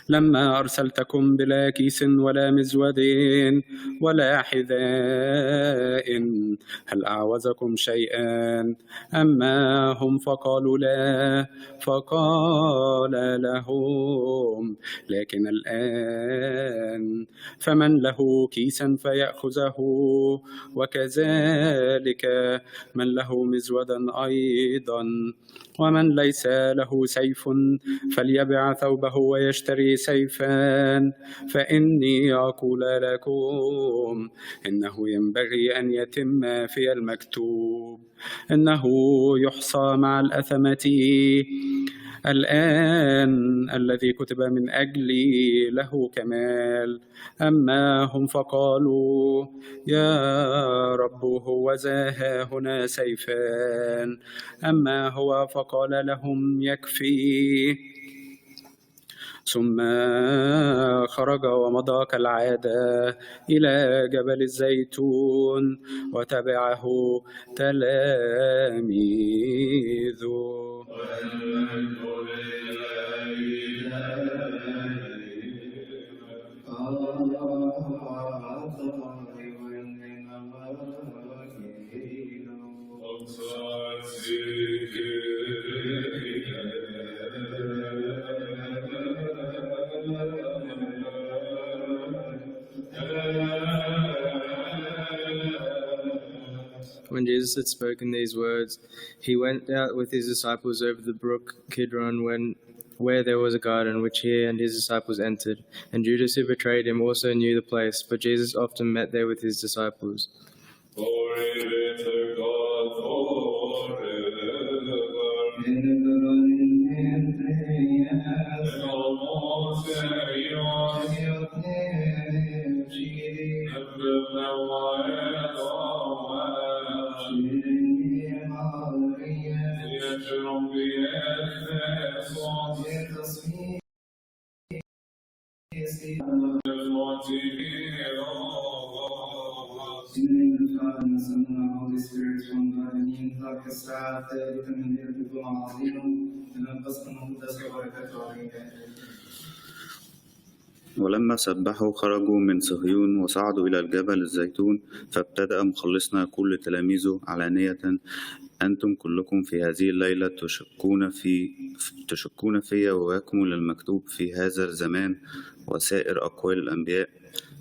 لما أرسلتكم بلا كيس ولا مزود ولا حذاء هل أعوزكم شيئا؟ أما هم فقالوا لا. فقال لهم: لكن الآن فمن له كيسا فيأخذه، وكذلك من له مزودا أيضا، ومن ليس له سيف فليبع ثوبه ويشتري سيفا. فإني أقول لكم إنه ينبغي أن يتم في المكتوب: إنه يحصى مع الأثمة الآن الذي كتب من أجلي له كمال. أما هم فقالوا: يا رب هوذا ها هنا سيفان. أما هو فقال لهم: يكفي. ثم خرج ومضى كالعادة إلى جبل الزيتون، وتبعه تلاميذه. When Jesus had spoken these words, he went out with his disciples over the brook Kidron, where there was a garden, which he and his disciples entered. And Judas, who betrayed him, also knew the place, for Jesus often met there with his disciples. Glory be to God forever. ولما سبحوا خرجوا من صهيون وصعدوا إلى الجبل الزيتون، فابتدأ مخلصنا يقول لتلاميذه علانية: أنتم كلكم في هذه الليلة تشكون في ويكمل المكتوب في هذا الزمان وسائر أقوال الأنبياء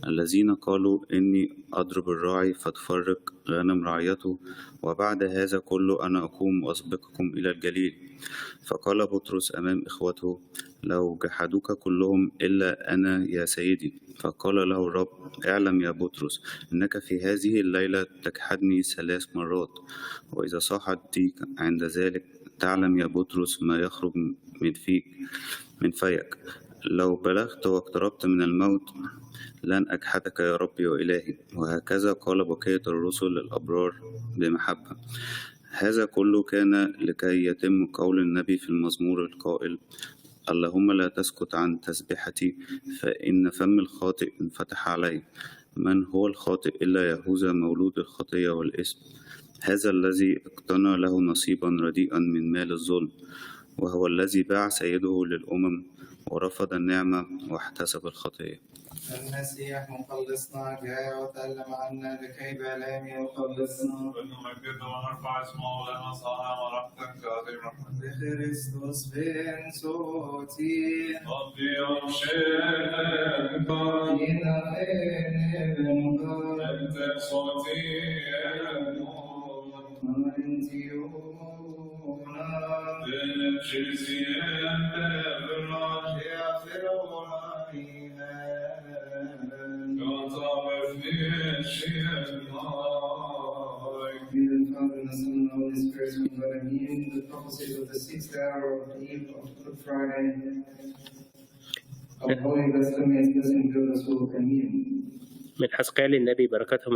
الذين قالوا: إني أضرب الراعي فتفرق غنم رعيته، وبعد هذا كله أنا أقوم وأسبقكم إلى الجليل. فقال بطرس أمام إخوته: لو جحدوك كلهم إلا أنا يا سيدي. فقال له الرب: اعلم يا بطرس إنك في هذه الليلة تجحدني 3 مرات، وإذا صاح الديك عند ذلك تعلم يا بطرس ما يخرج من فيك. لو بلغت واقتربت من الموت لن أجحدك يا ربي وإلهي. وهكذا قال بقية الرسل الأبرار بمحبة. هذا كله كان لكي يتم قول النبي في المزمور القائل: اللهم لا تسكت عن تسبحتي، فإن فم الخاطئ انفتح علي. من هو الخاطئ إلا يهوذا مولود الخطية والإثم، هذا الذي اقتنى له نصيبا رديئا من مال الظلم، وهو الذي باع سيده للأمم ورفض النعمة واحتسب الخطية. المسيح مخلصنا جاء وتألم عنا لكي بآلامه يخلصنا. ونمجده ونرفع اسمه لنا صانع ورحمة كاظم بخريستوس بن صوتي ربي أرشدك إلى خير أنت صوتي مارنتيونا بنجزي أنت بالرحمة يغفرون The prophecies of the 6th hour of the eve of Good Friday. Our holy blasphemy doesn't build us will commune. من حزقيال النبي بركته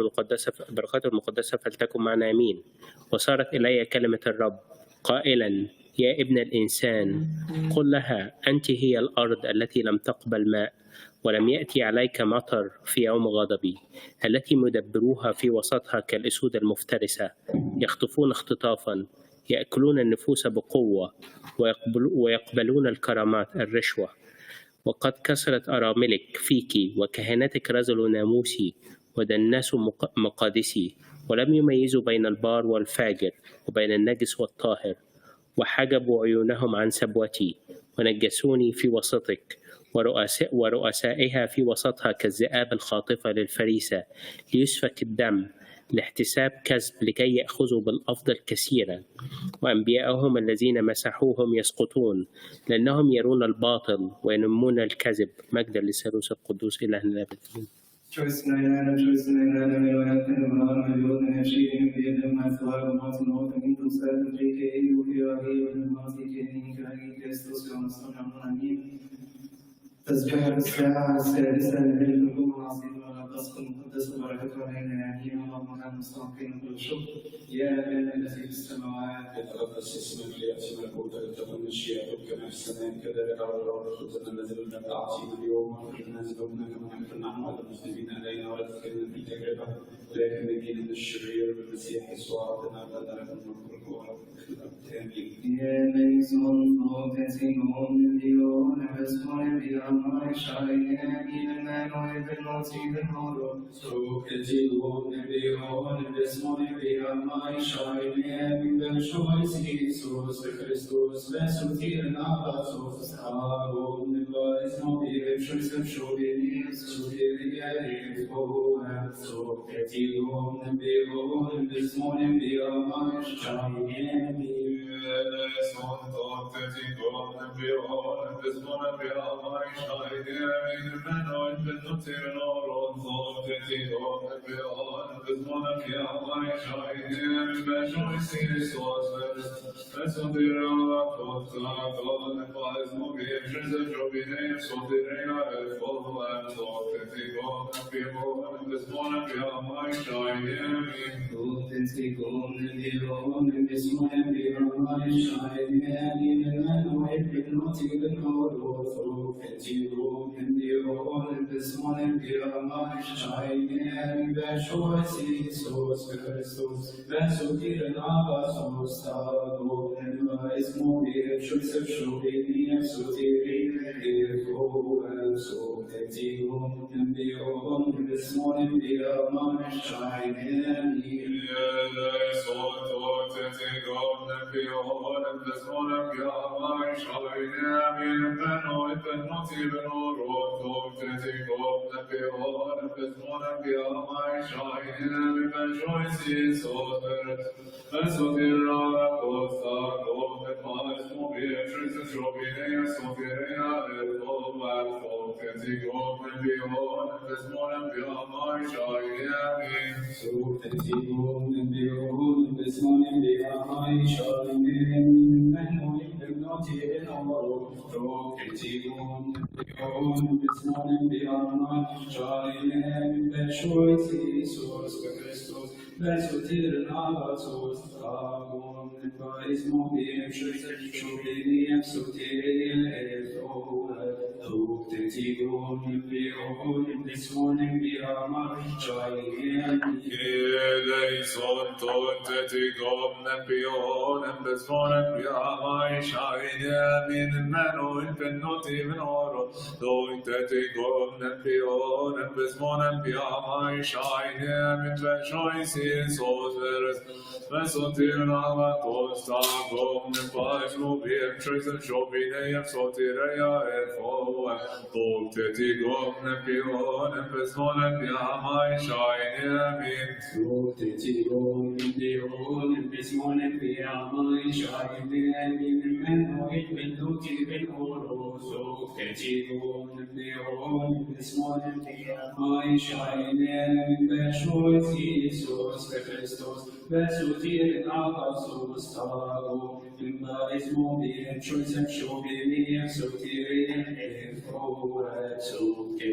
المقدسة فلتكن معنا آمين. وصارت إلي كلمة الرب قائلا: يا ابن الإنسان، قل لها: أنت هي الأرض التي لم تقبل ماء ولم يأتي عليك مطر في يوم غضبي، التي مدبروها في وسطها كالأسود المفترسة، يخطفون اختطافا، يأكلون النفوس بقوة، ويقبلون الكرامات الرشوة، وقد كسرت أراملك فيك، وكهنتك رزلوا ناموسي ودنسوا مقادسي، ولم يميزوا بين البار والفاجر وبين النجس والطاهر، وحجبوا عيونهم عن سبوتي، ونجسوني في وسطك، ورؤسائها في وسطها كالذئاب الخاطفة للفريسة، ليسفك الدم لاحتساب كذب، لكي يأخذوا بالأفضل كثيرا. وأنبياءهم الذين مسحوهم يسقطون، لأنهم يرون الباطل وينمون الكذب. مجدا للثالوث القدوس إلهنا الأبد. تسبح الساعة السادسة لليل اليوم العظيم والقصد المقدس وبركته علينا آمين. اللهم اجعلنا مستحقين بالشكر يا أبانا الذي في السماوات. يتقدس اسمك، ليأتي ملكوتك، لتكن مشيئتك كما في السماء كذلك على الأرض. خبزنا الذي لنا أعطينا اليوم، واغفر لنا ذنوبنا كما نغفر نحن المذنبين إلينا، ولا تدخلنا في تجربة لكن نجينا من الشرير. بالمسيح يسوع ربنا لنا لك الملك والقوة آمين. يا ليسون فوتسيون اليوم بسمون بأمر شعيا إلنا نويب الموتي بالنور سوكتيون بيون بسمون بأمر شعيا من شويس يسوس كريستوس بسوتي الناباسوس هارون باسمو بيشويس بشوبيني سوتي رجالي فوق سوكتيون بيون بسمون بأمر شعيا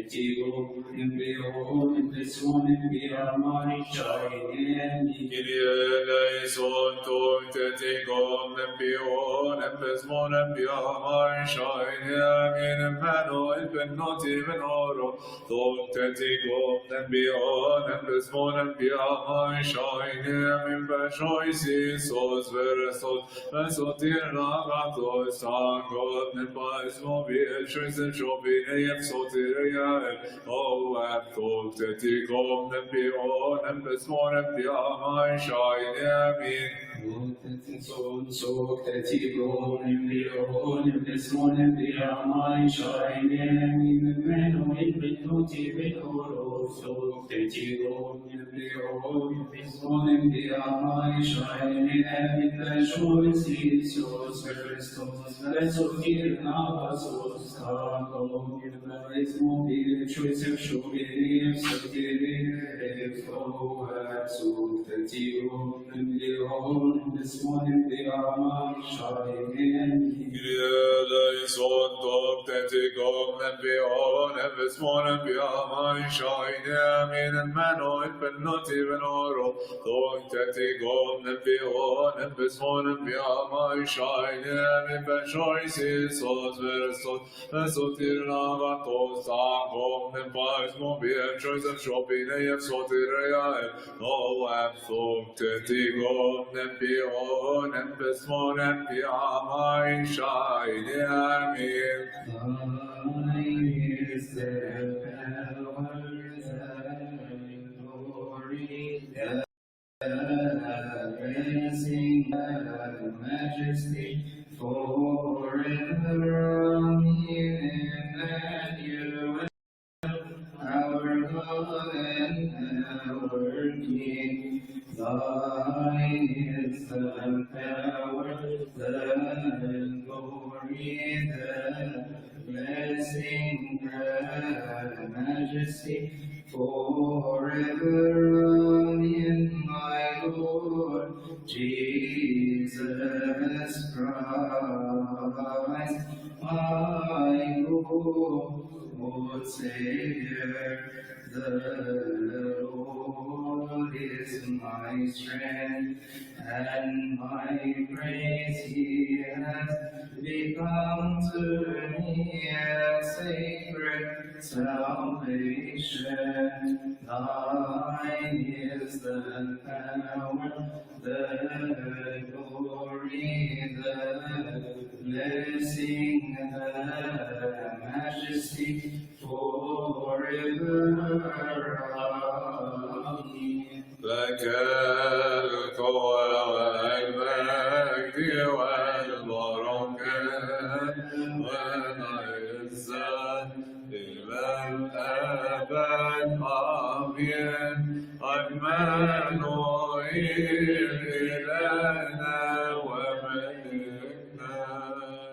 Tigo, Nembeo, Nembesum, Nembea, Mari, Shai, Kyrie eleison tum tetigom nempion empesmon empiamai shainem in Emmanuel benoti venoro tum tetigom nempion empesmon empiamai shainem in beshoisis os veresos mesotir nagatos angod nepais mobil shoisen shobine efsotir o tum tetigom nempion empesmon empiamai shainem So Tigo, Nembeo, Nembesum, Nembea, Mari, Shai, Emmanuel, Benoti, Venoro, so Tigo, Nembeo, Nembesum, Nembea, Mari, Shai, Beshoisis, os Christos, Mesotir, Navasos, Tango, Nebais, Mobil, Choice, Shobir, Sotir, Fo, so Tigo, Nembeo, this morning they are my shining. Kyrie eleison tum tetigom nempion empesmon empiamai shainem in Emmanuel benoti venoro tum tetigom nempion empesmon empiamai shainem in beshoisis os veresos mesotir nagatos angom nempais mobiem choisen shopine efsotireae noem tum tetigom nempion empesmon empiamai shainem Thine is the power, the glory, the blessing, the majesty, forever. Emmanuel, our God and our King. Thine is the power, the glory, the blessing, the majesty, forever. In my Lord Jesus Christ, my Lord Savior. The Lord is my strength and my praise. He has become to me a sacred salvation. Thine is the power, the glory, the blessing, the majesty, forever. Amen. لك القول والمجد والبركة والعزة إلى الأبد آمين. عمانوئيل إلهنا وملكنا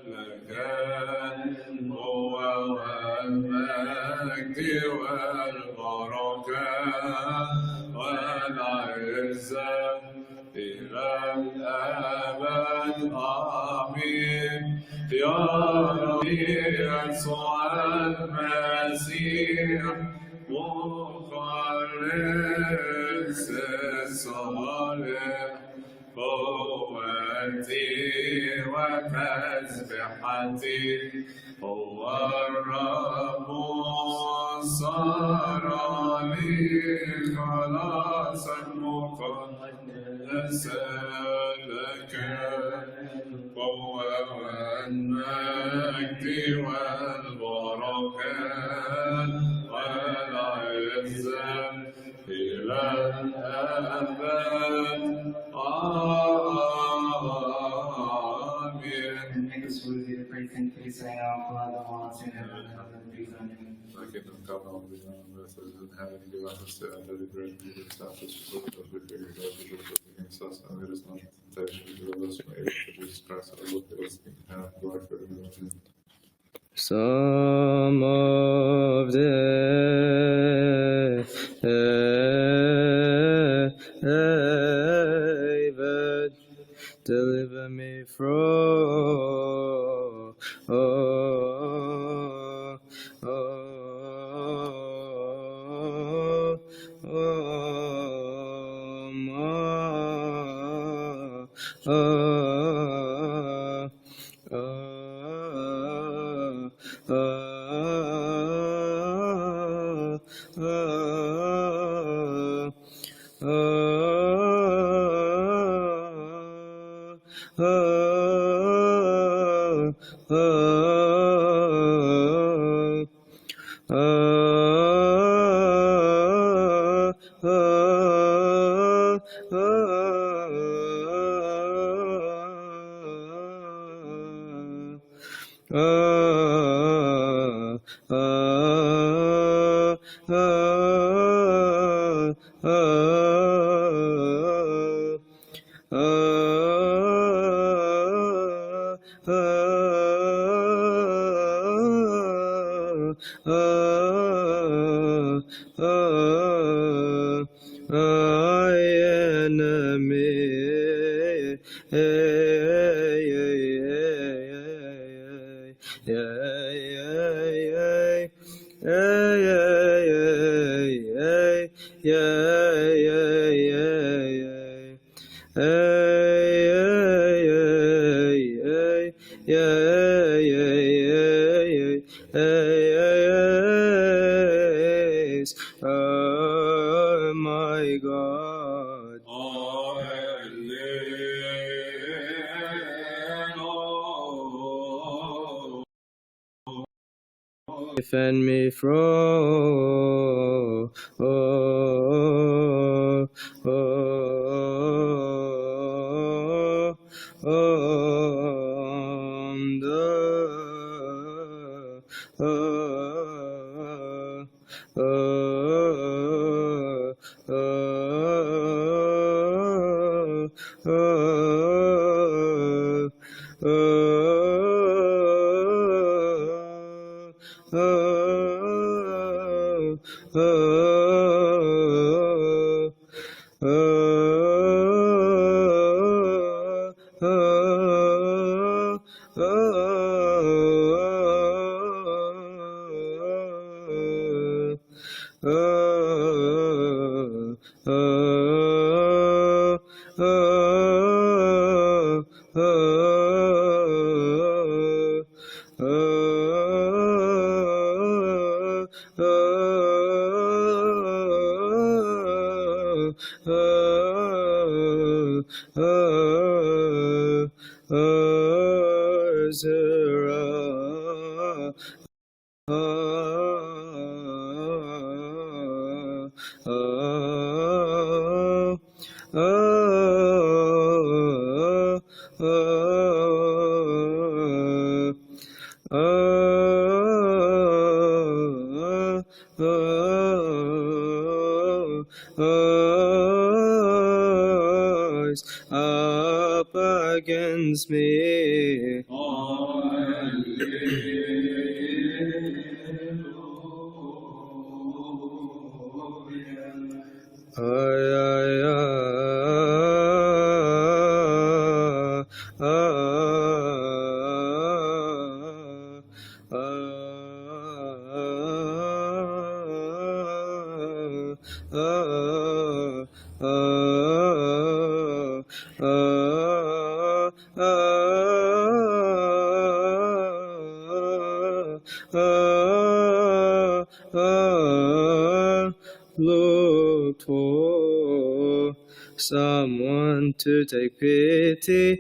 لك القوة والمجد والبركة والعزة إلى الأبد آمين. يا ربي يسوع المسيح مخلص الصالح قوتي وتسبحتي هو الرب صار لي خلاصا مقدسا لك القوة والمجد والبركة والعزة إلى الأبد آمين. Make us worthy to pray, thank you, saying, Our Father, who art in heaven, hallowed be thy name. Thy kingdom come, thy will be done on earth as in heaven. Give us this day our daily bread, and forgive us our trespasses, as we forgive those who trespass against us, and lead us not into temptation, but deliver us from evil. Through Jesus Christ, our Lord, give us the kingdom and glory forever. Amen. Some of David, deliver me from Oh my God. Defend me from up against me. Look for someone to take pity.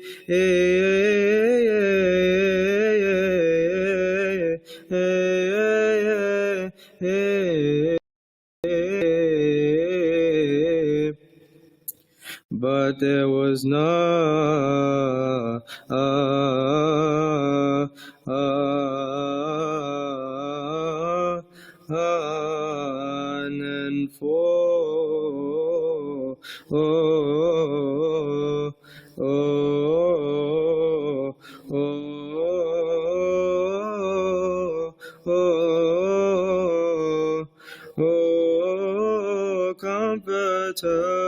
But there was none. And for Comforter,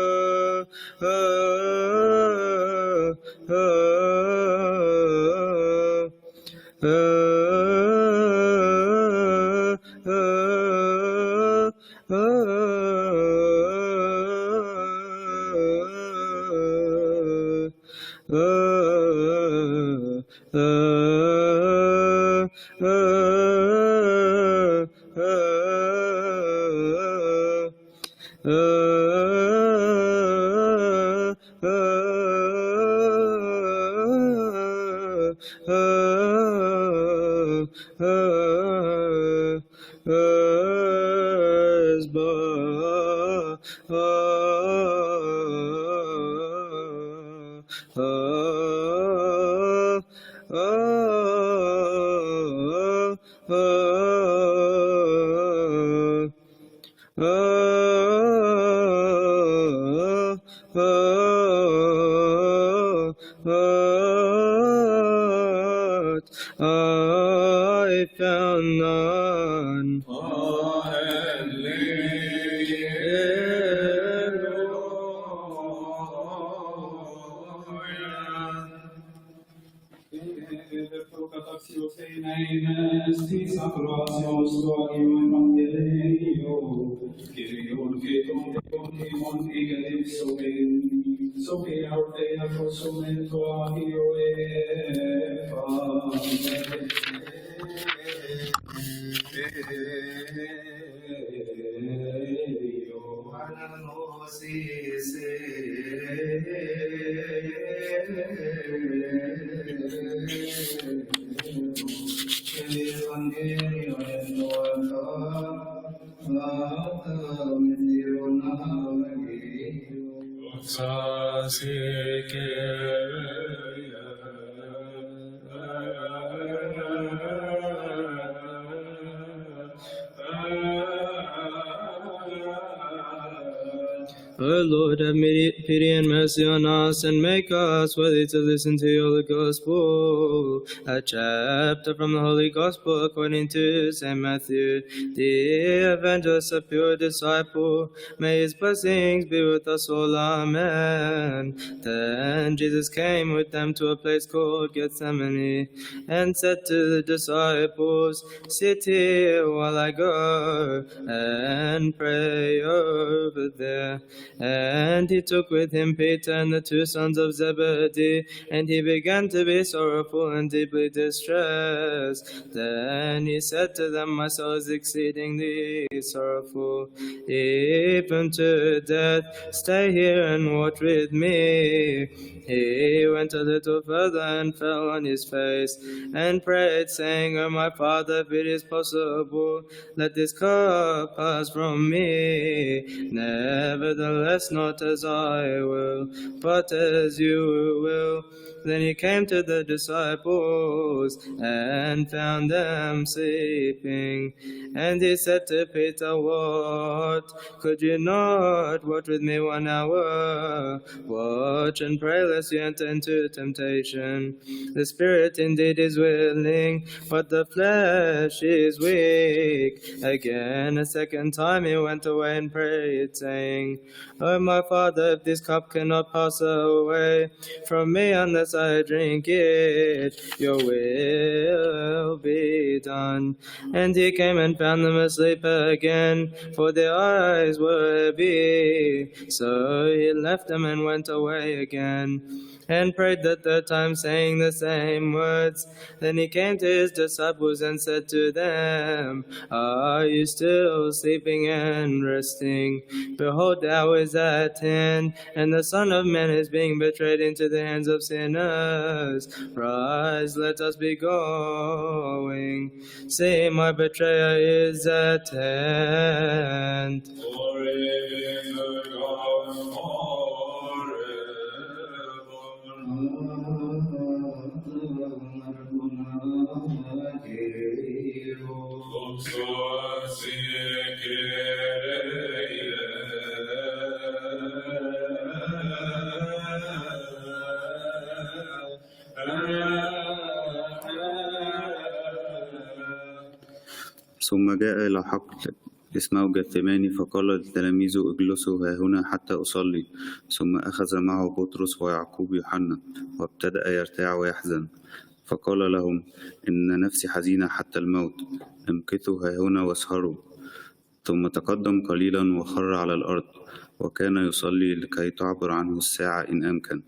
I found none. O Lord, have pity and mercy on us, and make us worthy to listen to your gospel. A chapter from the Holy Gospel according to St. Matthew, the evangelist, a pure disciple. May his blessings be with us all. Amen. Then Jesus came with them to a place called Gethsemane, and said to the disciples, "Sit here while I go and pray over there." And he took with him Peter and the two sons of Zebedee, and he began to be sorrowful and deeply distressed. Then he said to them, "My soul is exceedingly sorrowful, even to death. Stay here and watch with me." He went a little further and fell on his face and prayed, saying, "O my Father, if it is possible, let this cup pass from me. Nevertheless, not as I will, but as you will." Then he came to the disciples and found them sleeping. And he said to Peter, "What? Could you not watch with me 1 hour? Watch and pray lest you enter into temptation. The spirit indeed is willing, but the flesh is weak." Again, a second time he went away and prayed, saying, "O my Father, if this cup cannot pass away from me unless I drink it, your will be done." And he came and found them asleep again, for their eyes were heavy. So he left them and went away again, and prayed the third time, saying the same words. Then he came to his disciples and said to them, "Are you still sleeping and resting? Behold, the hour is at hand, and the Son of Man is being betrayed into the hands of sinners. Rise, let us be going. See, my betrayer is at hand." ثم جاء إلى حقل اسمه جثماني، فقال للتلاميذ: اجلسوا ها هنا حتى أصلي. ثم أخذ معه بطرس ويعقوب ويوحنا، وابتدأ يرتاع ويحزن، فقال لهم: إن نفسي حزينة حتى الموت، امكثوا ها هنا واسهروا. ثم تقدم قليلا وخر على الأرض، وكان يصلي لكي تعبر عنه الساعة إن أمكن.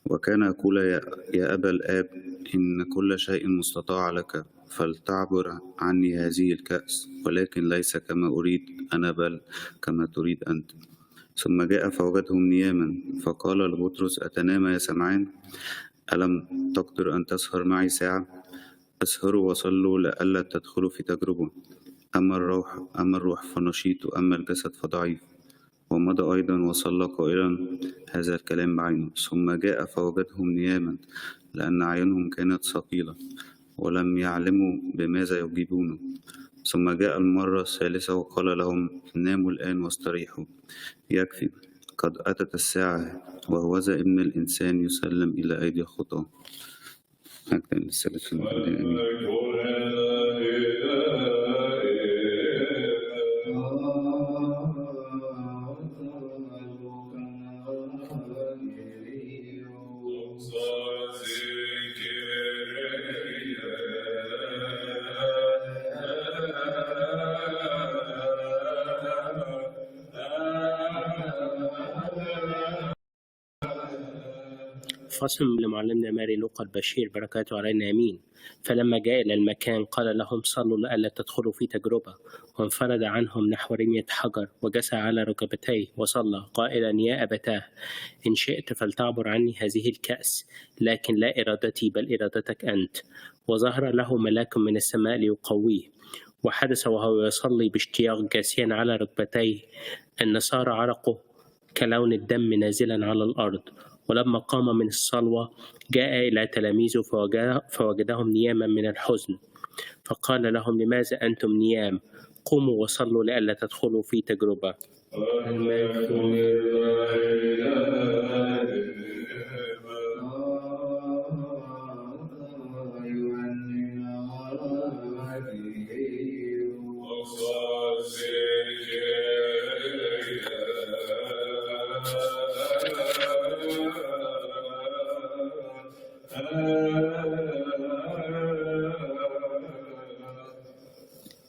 وكان يقول: يا أبا الآب، إن كل شيء مستطاع لك، فلتعبر عني هذه الكأس، ولكن ليس كما أريد أنا بل كما تريد أنت. ثم جاء فوجدهم نياما، فقال لبطرس: أتنام يا سمعان؟ ألم تقدر أن تسهر معي ساعة؟ اسهروا وصلوا لئلا تدخلوا في تجربة. أما الروح فنشيط، أما الجسد فضعيف. ومضى أيضا وصلى قائلا هذا الكلام بعينه. ثم جاء فوجدهم نياما، لأن أعينهم كانت ثقيلة. ولم يعلموا بماذا يجيبونه. ثم جاء المرة الثالثة وقال لهم: ناموا الآن واستريحوا، يكفي، قد أتت الساعة، وهوذا ابن الإنسان يسلم إلى أيدي الخطاة. هكذا الرسالة في المقدمة. فصل لمعلمنا ماري لوقا البشير بركاته علينا آمين. فلما جاء إلى المكان قال لهم: صلوا لئلا تدخلوا في تجربة. وانفرد عنهم نحو 100 حجر وجسى على ركبتيه وصلى قائلا: يا أبتاه، إن شئت فلتعبر عني هذه الكأس، لكن لا إرادتي بل إرادتك أنت. وظهر له ملاك من السماء ليقويه. وحدث وهو يصلي باشتياق جاسيا على ركبتيه أن صار عرقه كلون الدم نازلا على الأرض. ولما قام من الصلوة جاء إلى تلاميذه فوجدهم نياما من الحزن، فقال لهم: لماذا أنتم نيام؟ قوموا وصلوا لئلا تدخلوا في تجربة.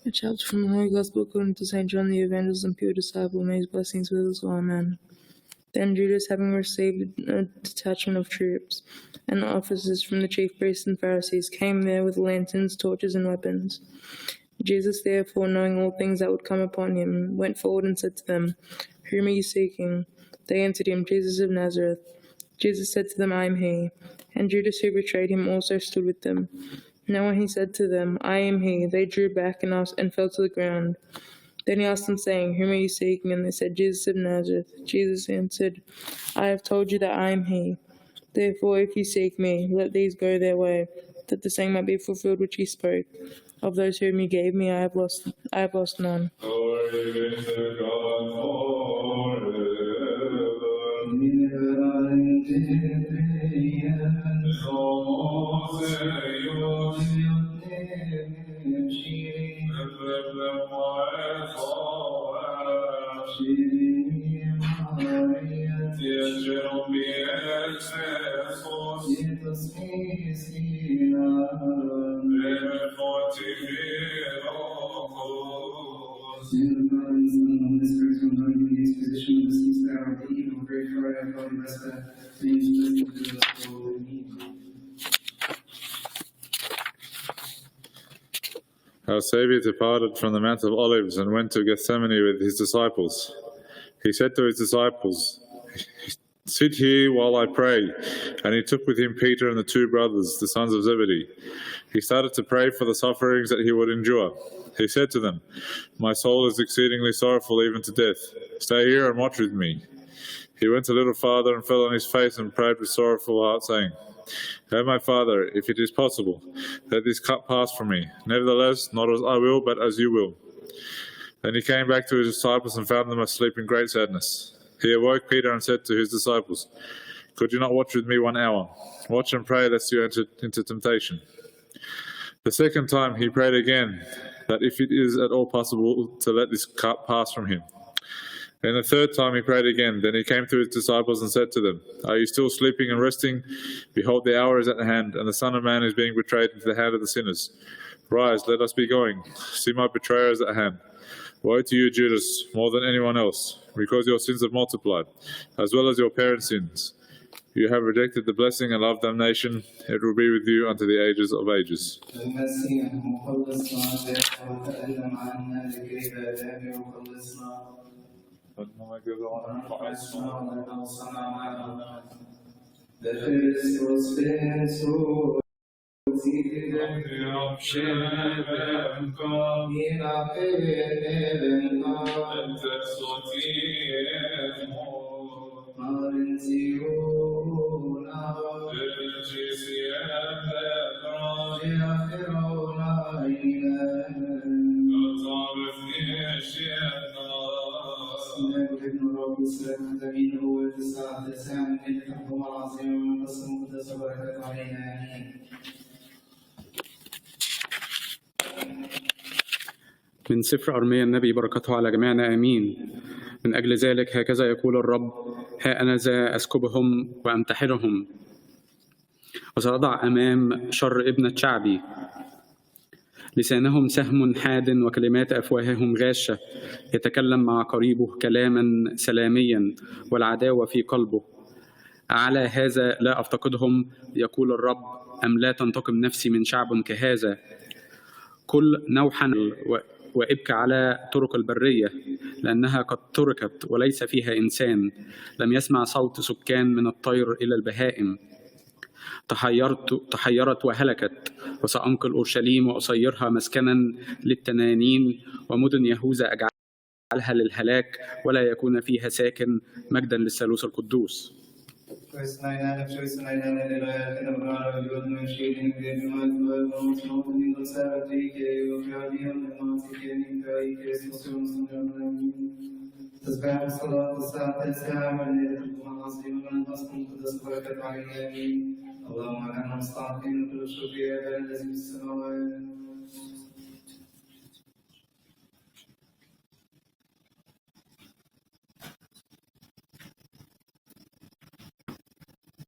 A chapter from the Holy Gospel according to St. John the Evangelist and pure disciple, may his blessings with us all. Amen. Then Judas, having received a detachment of troops and officers from the chief priests and Pharisees, came there with lanterns, torches, and weapons. Jesus, therefore, knowing all things that would come upon him, went forward and said to them, Whom are you seeking? They answered him, Jesus of Nazareth. Jesus said to them, I am he. And Judas, who betrayed him, also stood with them. Now when he said to them, I am he, they drew back and fell to the ground. Then he asked them, saying, Whom are you seeking? And they said, Jesus of Nazareth. Jesus answered, I have told you that I am he. Therefore, if you seek me, let these go their way, that the saying might be fulfilled which he spoke. Of those whom you gave me, I have lost none. Glory be to God forever. Our Saviour departed from the Mount of Olives and went to Gethsemane with his disciples. He said to his disciples, Sit here while I pray. And he took with him Peter and the 2 brothers, the sons of Zebedee. He started to pray for the sufferings that he would endure. He said to them, My soul is exceedingly sorrowful, even to death. Stay here and watch with me. He went a little farther and fell on his face and prayed with sorrowful heart, saying, O my Father, if it is possible, let this cup pass from me. Nevertheless, not as I will, but as you will. Then he came back to his disciples and found them asleep in great sadness. He awoke Peter and said to his disciples, Could you not watch with me 1 hour? Watch and pray lest you enter into temptation. The second time he prayed again, that if it is at all possible to let this cup pass from him. And the third time he prayed again. Then he came to his disciples and said to them, Are you still sleeping and resting? Behold, the hour is at hand, and the Son of Man is being betrayed into the hand of the sinners. Rise, let us be going. See, my betrayer is at hand. Woe to you, Judas, more than anyone else, because your sins have multiplied, as well as your parents' sins. You have rejected the blessing and loved damnation. It will be with you unto the ages of ages. Amen. والسلام الذي هو في الساعة التاسعة من تلك الحكومة العظيمة من قصر المقدس وبركاته علينا آمين. من سفر أرميا النبي بركته على جميعنا آمين. من أجل ذلك هكذا يقول الرب: ها أنا ذا أسكبهم وأمتحنهم، وسأضع أمام شر ابنة شعبي. لسانهم سهم حاد وكلمات أفواههم غاشة، يتكلم مع قريبه كلاما سلاميا والعداوة في قلبه. على هذا لا أفتقدهم يقول الرب، أم لا تنتقم نفسي من شعب كهذا؟ كل نوحا وابك على طرق البرية، لأنها قد تركت وليس فيها إنسان. لم يسمع صوت سكان من الطير إلى البهائم. تحيرت وهلكت، وسأنقل أورشليم وأصيرها مسكنا للتنانين، ومدن يهوذا أجعلها للهلاك ولا يكون فيها ساكن، مجدا للثالوث القدوس. تسبح الصلاة الساعة التاسعة من ليلة الجمعة العظيمة من قصر المقدس وبركاته علينا آمين. اللهم اجعلنا مستحقين كل الشكر يا أبانا الذي في السماوات.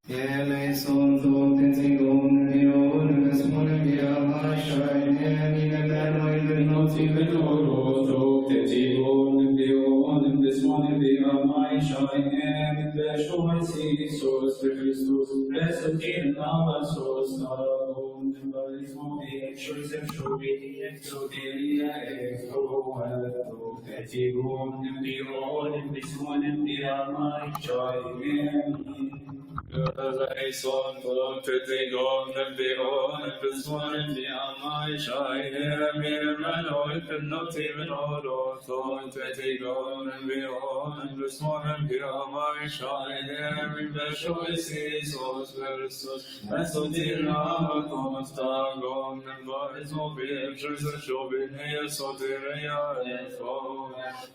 يا ليسون ذوق تزيدون اليوم اسمون يا الله شايني نبان ويبنوت بالعروض ذوق تزيدون اليوم اسمون يا الله شايني بشوي سيسوس بكريستوس رسولين نامسوس نارون تباريسمون بيكشوسف شوبي اكسوديريا اكسوها ذوق تزيدون اليوم اسمون يا الله شايني Leison Tetigon Bion Biswan Biamai Shai Mir Mano Noti Minodo Thon Tetigon Bion Biswan Biamai Shai Mir Beshoy Sos Versus Mesotina Constagon Barismo Beatrice Shobin Soteria Efo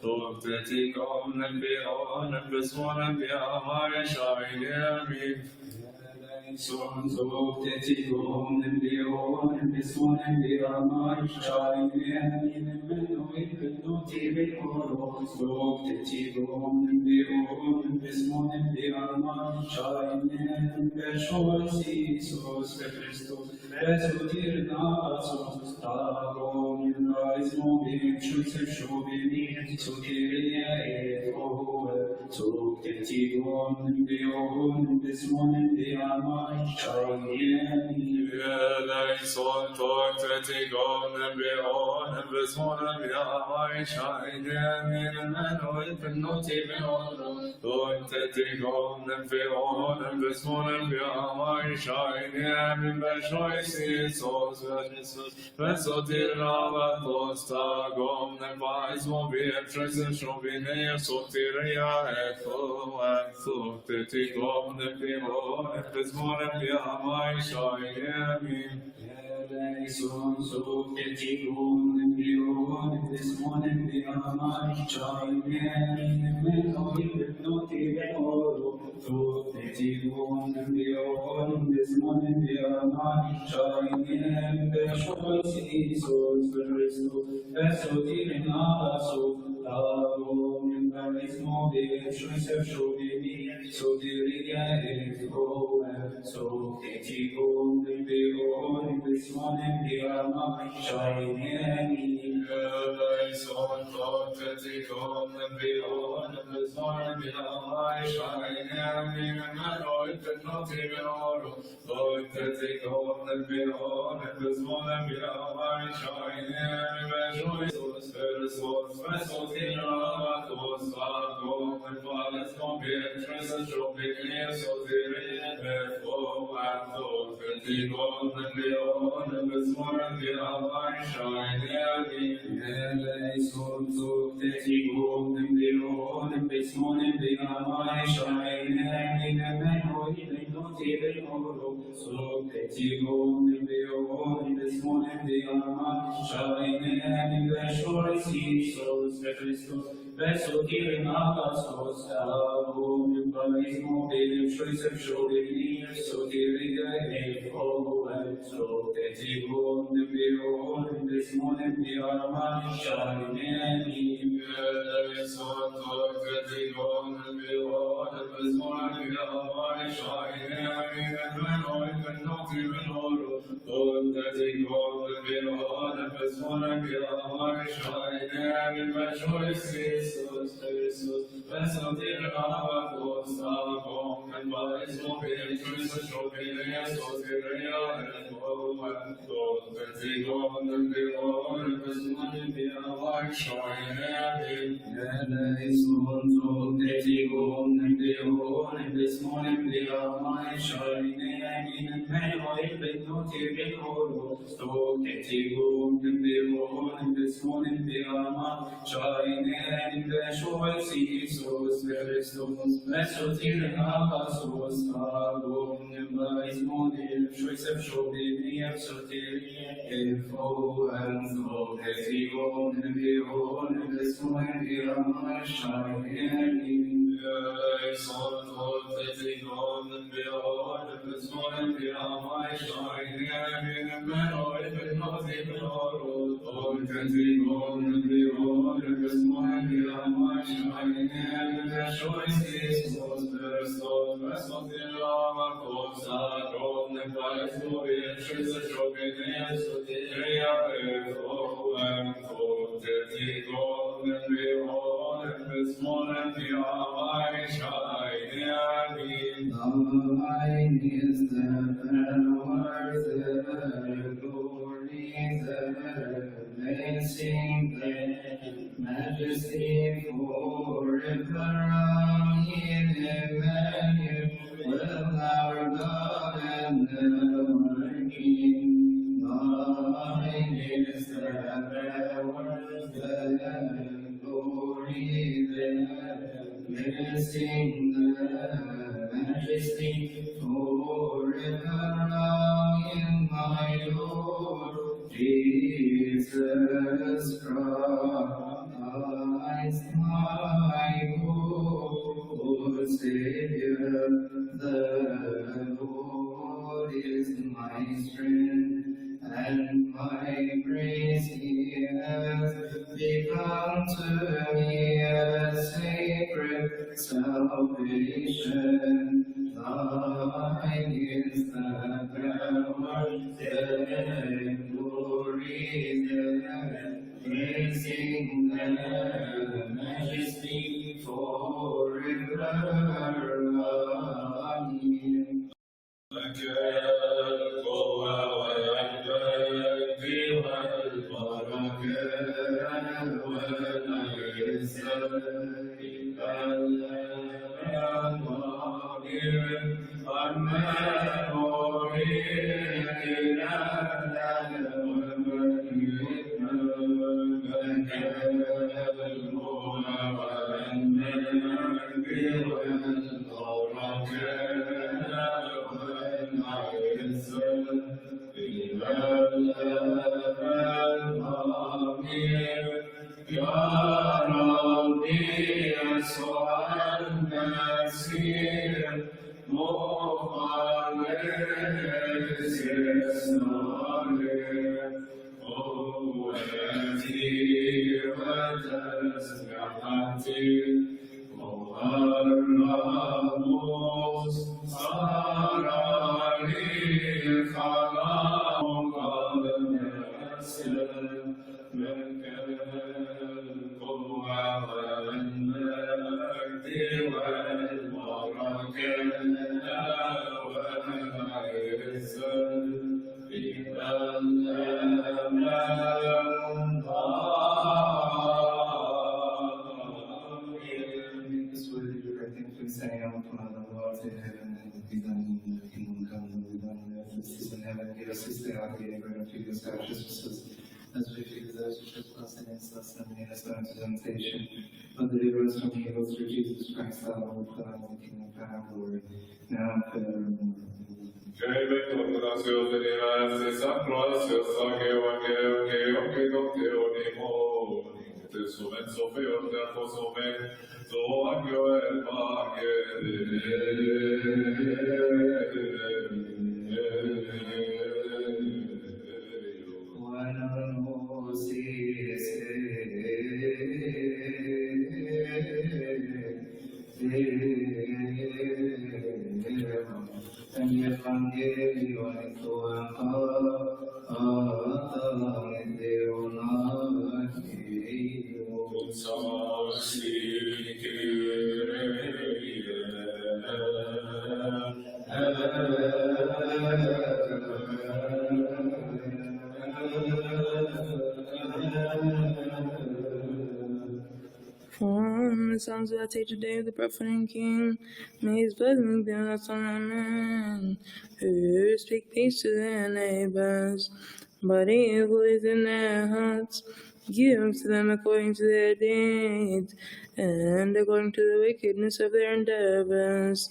Thon Tetigon Bion Biswan Biamai Shai Son so tetigon leon beson leamai shai in meno in noti becoro so tetigon leon beson leamai shai in beshoi sisos Christos resudir nasos tagon in raismo bimchus shobini soteria eto so tetigon leon beson leamai Leison Tetigon Bion Biswan Biamai Shai Min Mano Noti Minodo Thon Tetigon Bion Biswan Biamai Shai Min Beshoy Sisos Vesotir Rava Tostagon Baismo Beatrice Shobine Sotiria Efo Efo Tetigon Bion Biswan Biamai Shai Amin. Leison so tetigon leon beson leamai shai in meno in noti becoro so tetigon leon beson leamai shai in beshoi sisos Christos resudir nasos tagon in barismo beshoi shobini soteria eto so tetigon leon beson leamai shai in Leison Tetigon Bion Biswan Biamai Shai Min Mano Noti Minodo Thon Tetigon Bion Biswan Biamai Shai In Beshoy Sos Versos Vesotina Tostagon Barismo Beatrice Shobine Soteria Efo Efo Tetigon Bion Biswan Biamai Shai Leison so tetigon leon beson leamai shai in meno in بالنوتي بالمغرب صوت تيغون بيوم بسمون بيارمان شاينين بشور سيسوس بكريستوس بسوتير ناقصوس أبو بباليزمو بيلم شويس بشوريني سوتير جاي فوق صوت تيغون بيوم بسمون بيارمان شاينين Majesty forever, in Emmanuel, will our God and our King. Thine is the power, the glory, the blessing, the majesty forever, in my Lord Jesus Christ. My good Savior, the Lord is my strength and my praise. He has become to me a sacred salvation. Thine is the power, the glory, the praising the majesty forever. Amen. As we fix those who trespass against us, and lead us not into temptation, but deliver us from evil through Jesus Christ our Lord. For thine is the kingdom, power, and glory, now and forevermore. From the Psalms of that age of day of the prophet and king, may his blessings be on us, amen. Who speak peace to their neighbors, but evil is in their hearts. Give to them according to their deeds, and according to the wickedness of their endeavors.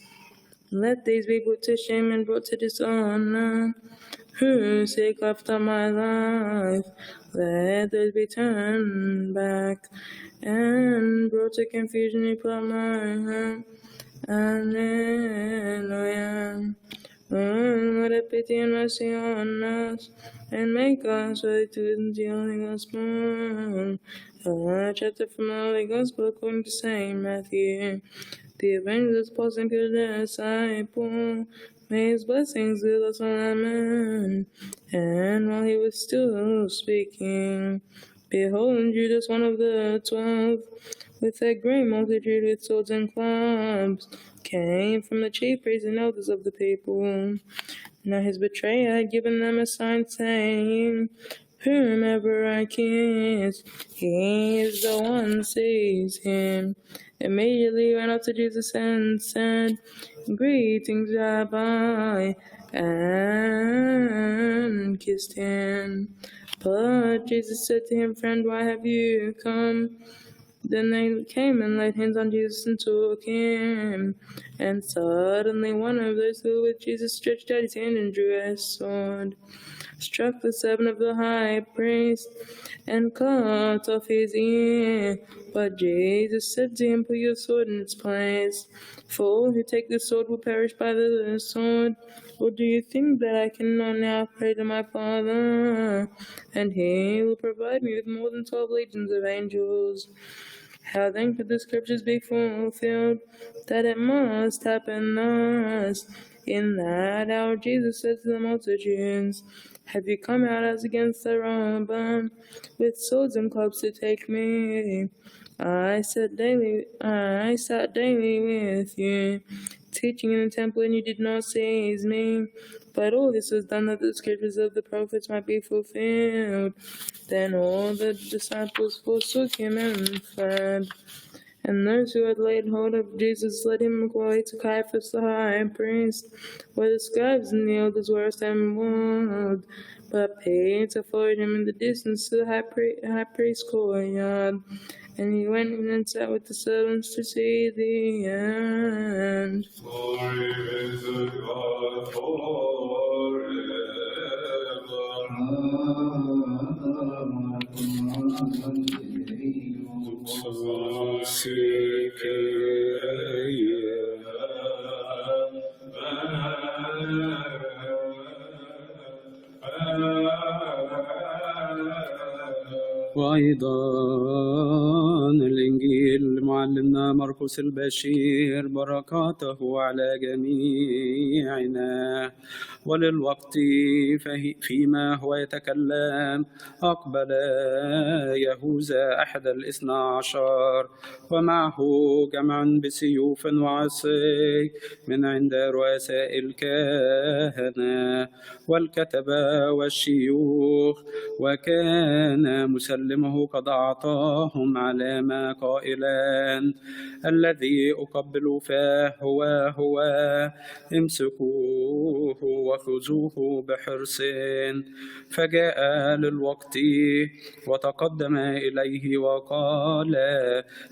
Let these be put to shame and brought to dishonor, who seek after my life. Let those be turned back and brought to confusion upon my heart. Alleluia. Lord, have pity and mercy on us, and make us worthy to listen to your Holy Gospel. A chapter from the Holy Gospel according to Saint Matthew. The evangelist Paul sent Peter the disciple. May his blessings with us all, amen. And while he was still speaking, behold, Judas, one of the 12, with a great multitude with swords and clubs, came from the chief priests and elders of the people. Now his betrayer had given them a sign, saying, whomever I kiss, he is the one, seize him. Immediately ran up to Jesus and said, Greetings, Rabbi, and kissed him. But Jesus said to him, Friend, why have you come? Then they came and laid hands on Jesus and took him. And suddenly one of those who were with Jesus stretched out his hand and drew a sword, struck the servant of the high priest, and cut off his ear. But Jesus said to him, Put your sword in its place, for all who take the sword will perish by the sword. Or do you think that I cannot now pray to my Father, and he will provide me with more than 12 legions of angels? How then could the scriptures be fulfilled, that it must happen thus? In that hour Jesus said to the multitudes, Have you come out as against the robber, with swords and clubs to take me? I sat daily with you, teaching in the temple, and you did not seize me. But all this was done that the scriptures of the prophets might be fulfilled. Then all the disciples forsook him and fled. And those who had laid hold of Jesus led him away to Caiaphas the high priest, where the scribes and the elders were assembled. But Peter followed him in the distance to the high priest's courtyard. And he went in and sat with the servants to see the end. Glory be to God forever. وأيضا الإنجيل معلمنا مرقس البشير بركاته على جميعنا. وللوقت فيما هو يتكلم أقبل يهوذا أحد 12 ومعه جمع بسيوف وعصي من عند رؤساء الكهنة والكتبة والشيوخ، وكان مسلمه قد أعطاهم علامة قائلا الإنسان الذي أقبل فاه هو امسكوه وخذوه بحرص. فجاء للوقت وتقدم إليه وقال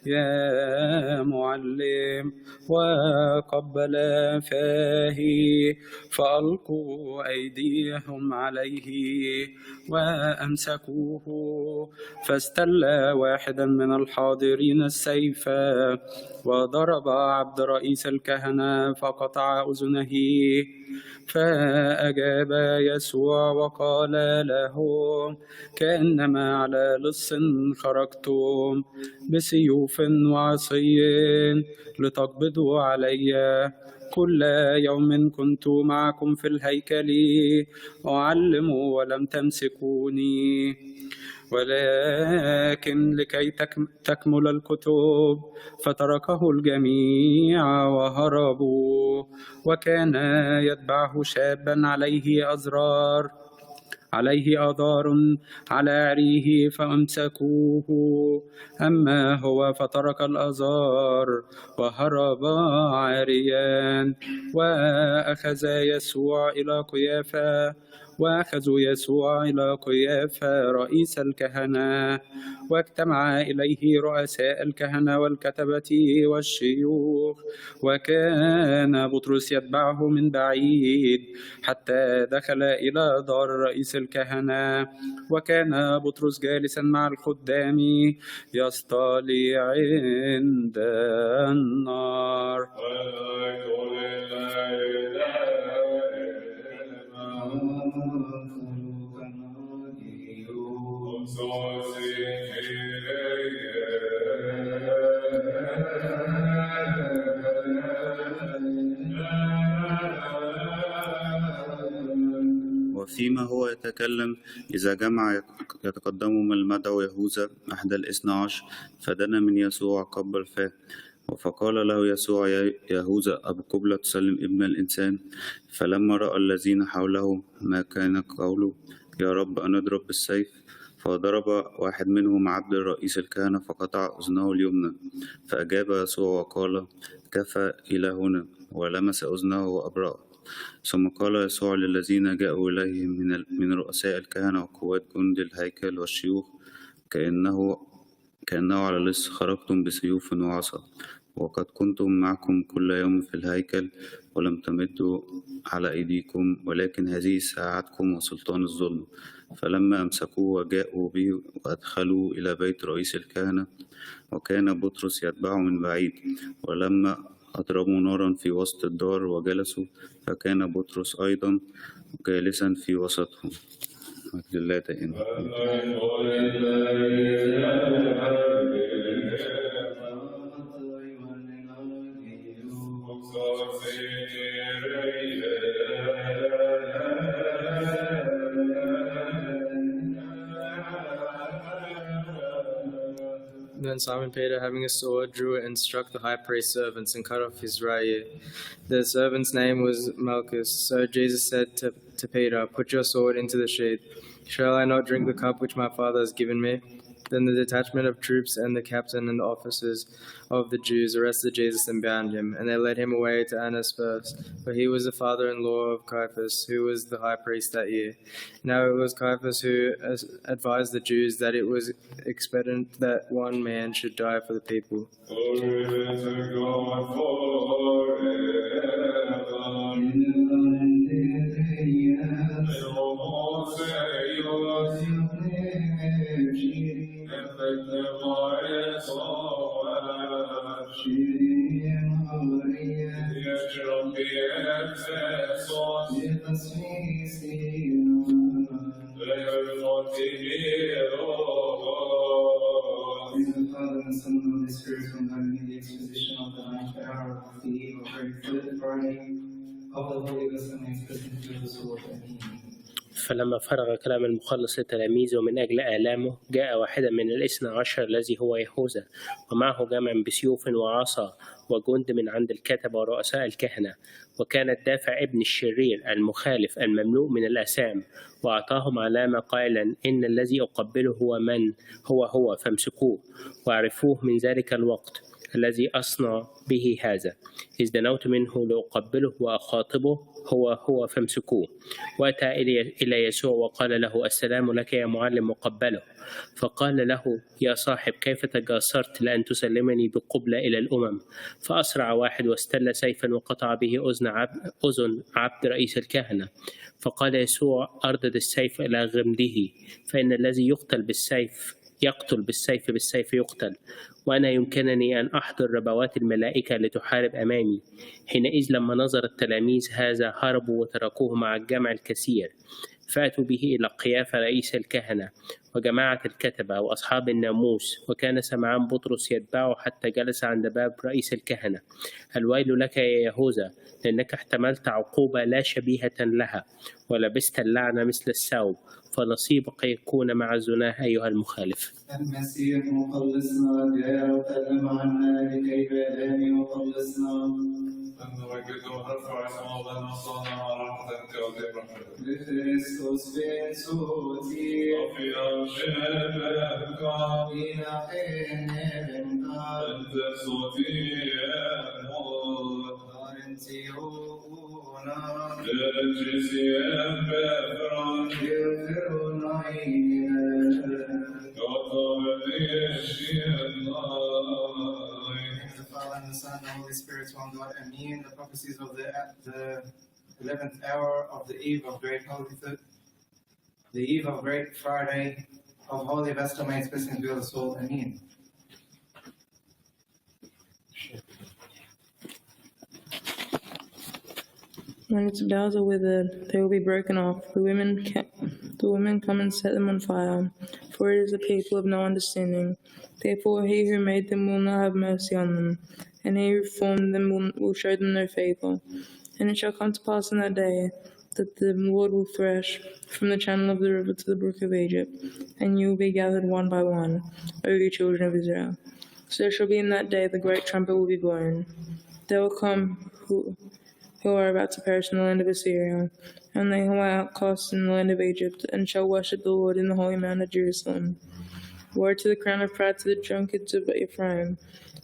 يا معلم، وقبل فاه. فألقوا أيديهم عليه وأمسكوه. فاستل واحدا من الحاضرين السيف وضرب عبد رئيس الكهنة فقطع أذنه. فأجاب يسوع وقال لهم كأنما على لص خرجتم بسيوف وعصي لتقبضوا علي. كل يوم كنت معكم في الهيكل أعلم ولم تمسكوني، ولكن لكي تكمل الكتب فتركه الجميع وهربوا. وكان يتبعه شابا عليه أضار على عريه فأمسكوه، أما هو فترك الأزار وهرب عاريا. وأخذوا يسوع إلى قيافة رئيس الكهنة، واجتمع إليه رؤساء الكهنة والكتبة والشيوخ. وكان بطرس يتبعه من بعيد حتى دخل إلى دار رئيس الكهنة. وكان بطرس جالسا مع الخدام يصطلي عند النار. وفيما هو يتكلم إذا جمع يتقدم من المدعو يهوذا أحد 12، فدنا من يسوع قبل فاه. فقال له يسوع يا يهوذا أبقبلة تسلم ابن الإنسان؟ فلما رأى الذين حوله ما كان قوله يا رب أن اضرب بالسيف، فضرب واحد منهم عبد رئيس الكهنة فقطع أذنه اليمنى. فأجاب يسوع وقال كفى إلى هنا، ولمس أذنه وأبرأه. ثم قال يسوع للذين جاءوا إليه من رؤساء الكهنة وقوات جند الهيكل والشيوخ كأنه على لص خرجتم بسيوف وعصا، وقد كنتم معكم كل يوم في الهيكل ولم تمدوا على أيديكم، ولكن هذه ساعتكم وسلطان الظلم. فلما أمسكوه وجاءوا به وأدخلوا إلى بيت رئيس الكهنة، وكان بطرس يتبعه من بعيد. ولما أضرموا نارا في وسط الدار وجلسوا، فكان بطرس أيضا جالسا في وسطهم. مجد الله دائما. Then Simon Peter, having a sword, drew it and struck the high priest's servants and cut off his right ear. The servant's name was Malchus. So Jesus said to Peter, "Put your sword into the sheath. Shall I not drink the cup which my Father has given me?" Then the detachment of troops and the captain and the officers of the Jews arrested Jesus and bound him, and they led him away to Annas first, for he was the father-in-law of Caiaphas, who was the high priest that year. Now it was Caiaphas who advised the Jews that it was expedient that one man should die for the people. فلما فرغ كلام المخلص لتلاميذه من أجل آلامه، جاء واحدا من 12 الذي هو يهوذا، ومعه جمع بسيوف وعصا وجند من عند الكتبة ورؤساء الكهنة. وكان الدافع ابن الشرير المخالف المملوء من الآثام، وأعطاهم علامة قائلا إن الذي أقبله هو من هو فامسكوه وعرفوه من ذلك الوقت. الذي أصنع به هذا. إذ دنوت منه لأقبله وأخاطبه هو فامسكوه. وأتى إلى يسوع وقال له: السلام لك يا معلم، وقبله. فقال له: يا صاحب، كيف تجاسرت لأن تسلمني بقبلة إلى الأمم؟ فأسرع واحد واستل سيفا وقطع به أذن عبد رئيس الكهنة. فقال يسوع: أردد السيف إلى غمده، فإن الذي يقتل بالسيف يقتل. وأنا يمكنني أن أحضر ربوات الملائكة لتحارب أمامي. حينئذ لما نظر التلاميذ هذا هربوا وتركوه مع الجمع الكثير. فأتوا به إلى قيافة رئيس الكهنة وجماعة الكتبة وأصحاب الناموس، وكان سمعان بطرس يتبعه حتى جلس عند باب رئيس الكهنة. الويل لك يا يهوذا، لأنك احتملت عقوبة لا شبيهة لها، ولبست اللعنة مثل الثوب، فنصيبك يكون مع الزناه أيها المخالف. المسيح مخلصنا جاء وتكلم عنا لكي يهداني وخلصنا. نمجد ونرفع اسم الله وصلنا ورحمتك وذكرك لكريستوس بن صوتي وفي أرشادك إلى حين أنت صوتي الموت أنتيونا للجزي بفران يغفر عينا وطبعي الشيطان. Father and the Son and the Holy Spirit, one God. Amen. The prophecies of the 11th hour of the eve of Great Friday of Holy Vestal May Blessings be the soul. Amen. When its boughs are withered, they will be broken off. The women come and set them on fire, for it is a people of no understanding. Therefore he who made them will not have mercy on them, and he who formed them will show them no favor. And it shall come to pass in that day that the Lord will thresh from the channel of the river to the brook of Egypt, and you will be gathered one by one, O you children of Israel. So it shall be in that day the great trumpet will be blown. There will come who are about to perish in the land of Assyria, and they who are outcasts in the land of Egypt, and shall worship the Lord in the holy mount of Jerusalem. Woe to the crown of pride to the drunkards of Ephraim,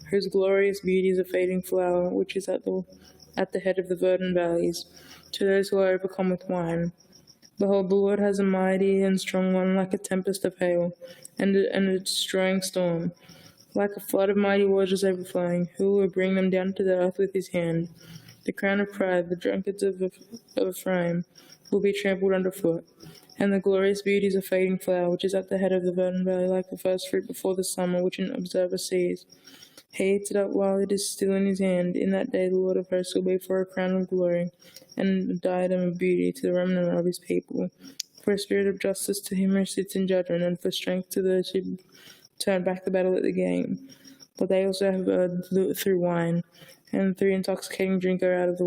whose glorious beauty is a fading flower, which is at the head of the verdant valleys, to those who are overcome with wine. Behold, the Lord has a mighty and strong one, like a tempest of hail, and a destroying storm, like a flood of mighty waters overflowing. Who will bring them down to the earth with his hand? The crown of pride, the drunkards of Ephraim, will be trampled underfoot, and the glorious beauty is a fading flower, which is at the head of the verdant valley, like the first fruit before the summer, which an observer sees. He eats it up while it is still in his hand. In that day the Lord of hosts will be for a crown of glory, and a diadem of beauty to the remnant of his people, for a spirit of justice to him who sits in judgment, and for strength to those who turn back the battle at the game. But they also have erred through wine, and through intoxicating drink are out of the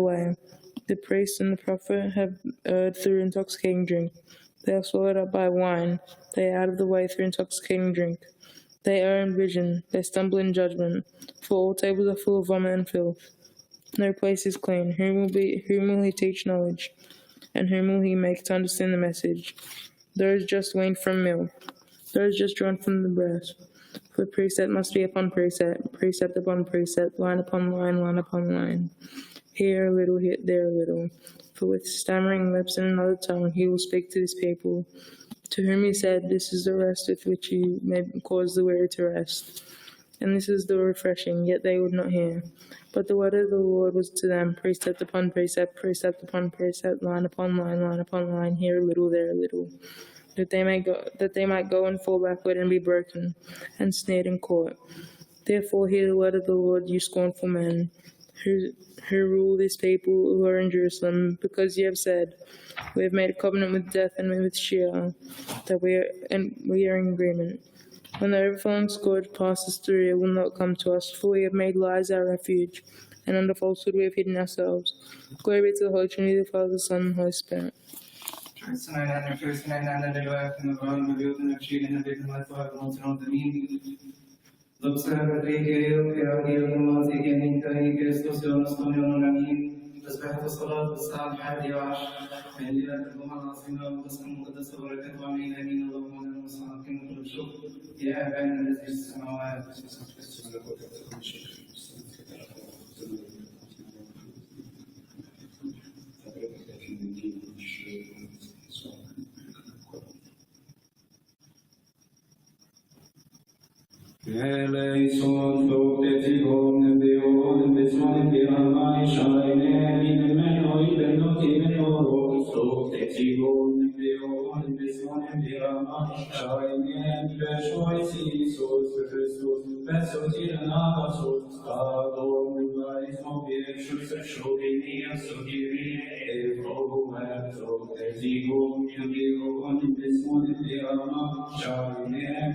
way, The priest and the prophet have erred through intoxicating drink. They are swallowed up by wine. They are out of the way through intoxicating drink. They err in vision. They stumble in judgment. For all tables are full of vomit and filth. No place is clean. Whom will he teach knowledge? And whom will he make to understand the message? Those just weaned from milk. Those just drawn from the breast. For precept must be upon precept, precept upon precept, line upon line, line upon line. Here a little, here there a little. For with stammering lips and another tongue he will speak to his people, to whom he said, This is the rest with which you may cause the weary to rest. And this is the refreshing, yet they would not hear. But the word of the Lord was to them, precept upon precept, precept upon precept, line upon line upon line, here a little, there a little. That they might go and fall backward and be broken, and snared and caught. Therefore hear the word of the Lord, you scornful men, who rule this people who are in Jerusalem, because you have said, We have made a covenant with death and with Sheol, that we are in agreement. When the overflowing scourge passes through, it will not come to us, for we have made lies our refuge, and under falsehood we have hidden ourselves. Glory be to the Holy Trinity, the Father, the Son, and the Holy Spirit. L'observatrice che io che a Dio non si chiede in te, che sto se non sto non تسبيحة الصلاة بالساعة 11:10 من ليلة الجمعة العظيمة والقدس المقدسة وبركاته آمين آمين. اللهم اجعلنا مستحقين كل شكر يا أبانا الذي في السماوات. Eleison doctetigum Deum besmone Deamai Shaine in meno ibenoti menoro doctetigum Deum besmone Deamai Shaine beshois Iisus Christus besotir nagasus Adom Baismo Biexus Shobini Sogiri Evo doctetigum Deum besmone Deamai Shaine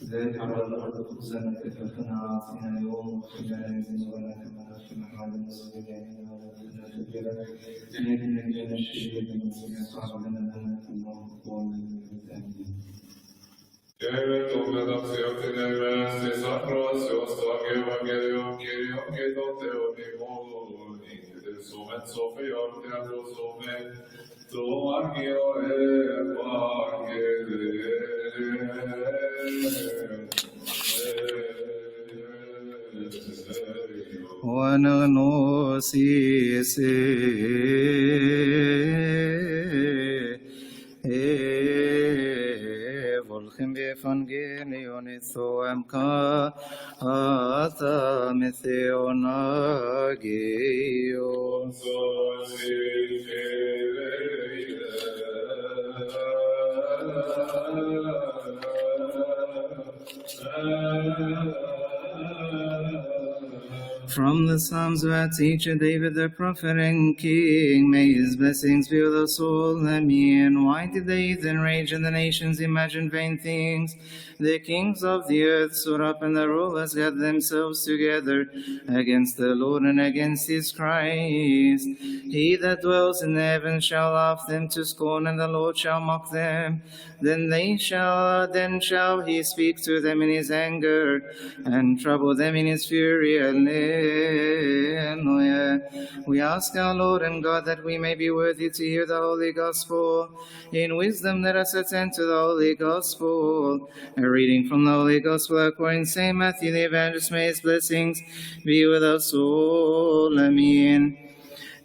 ذلك على الأرض خبزنا كفافنا أعطينا اليوم وخلنا ذنوبنا كما نغفر نحن المسلمين ولا تجعلنا تجعلنا من الشرير من صعب لنا أن نكون مغفورا Volchem evangelion ethoem ka ata metheonagio. From the Psalms about teacher David the prophet and king, may his blessings be with us all. Amen. Why did the heathen rage and the nations imagine vain things? The kings of the earth stood up and the rulers gathered themselves together against the Lord and against his Christ. He that dwells in the heavens shall laugh them to scorn, and the Lord shall mock them. Then shall he speak to them in his anger and trouble them in his fury. Alleluia. Alleluia. We ask our Lord and God that we may be worthy to hear the Holy Gospel. In wisdom, let us attend to the Holy Gospel. A reading from the Holy Gospel according to St. Matthew the Evangelist. May his blessings be with us all. Amen.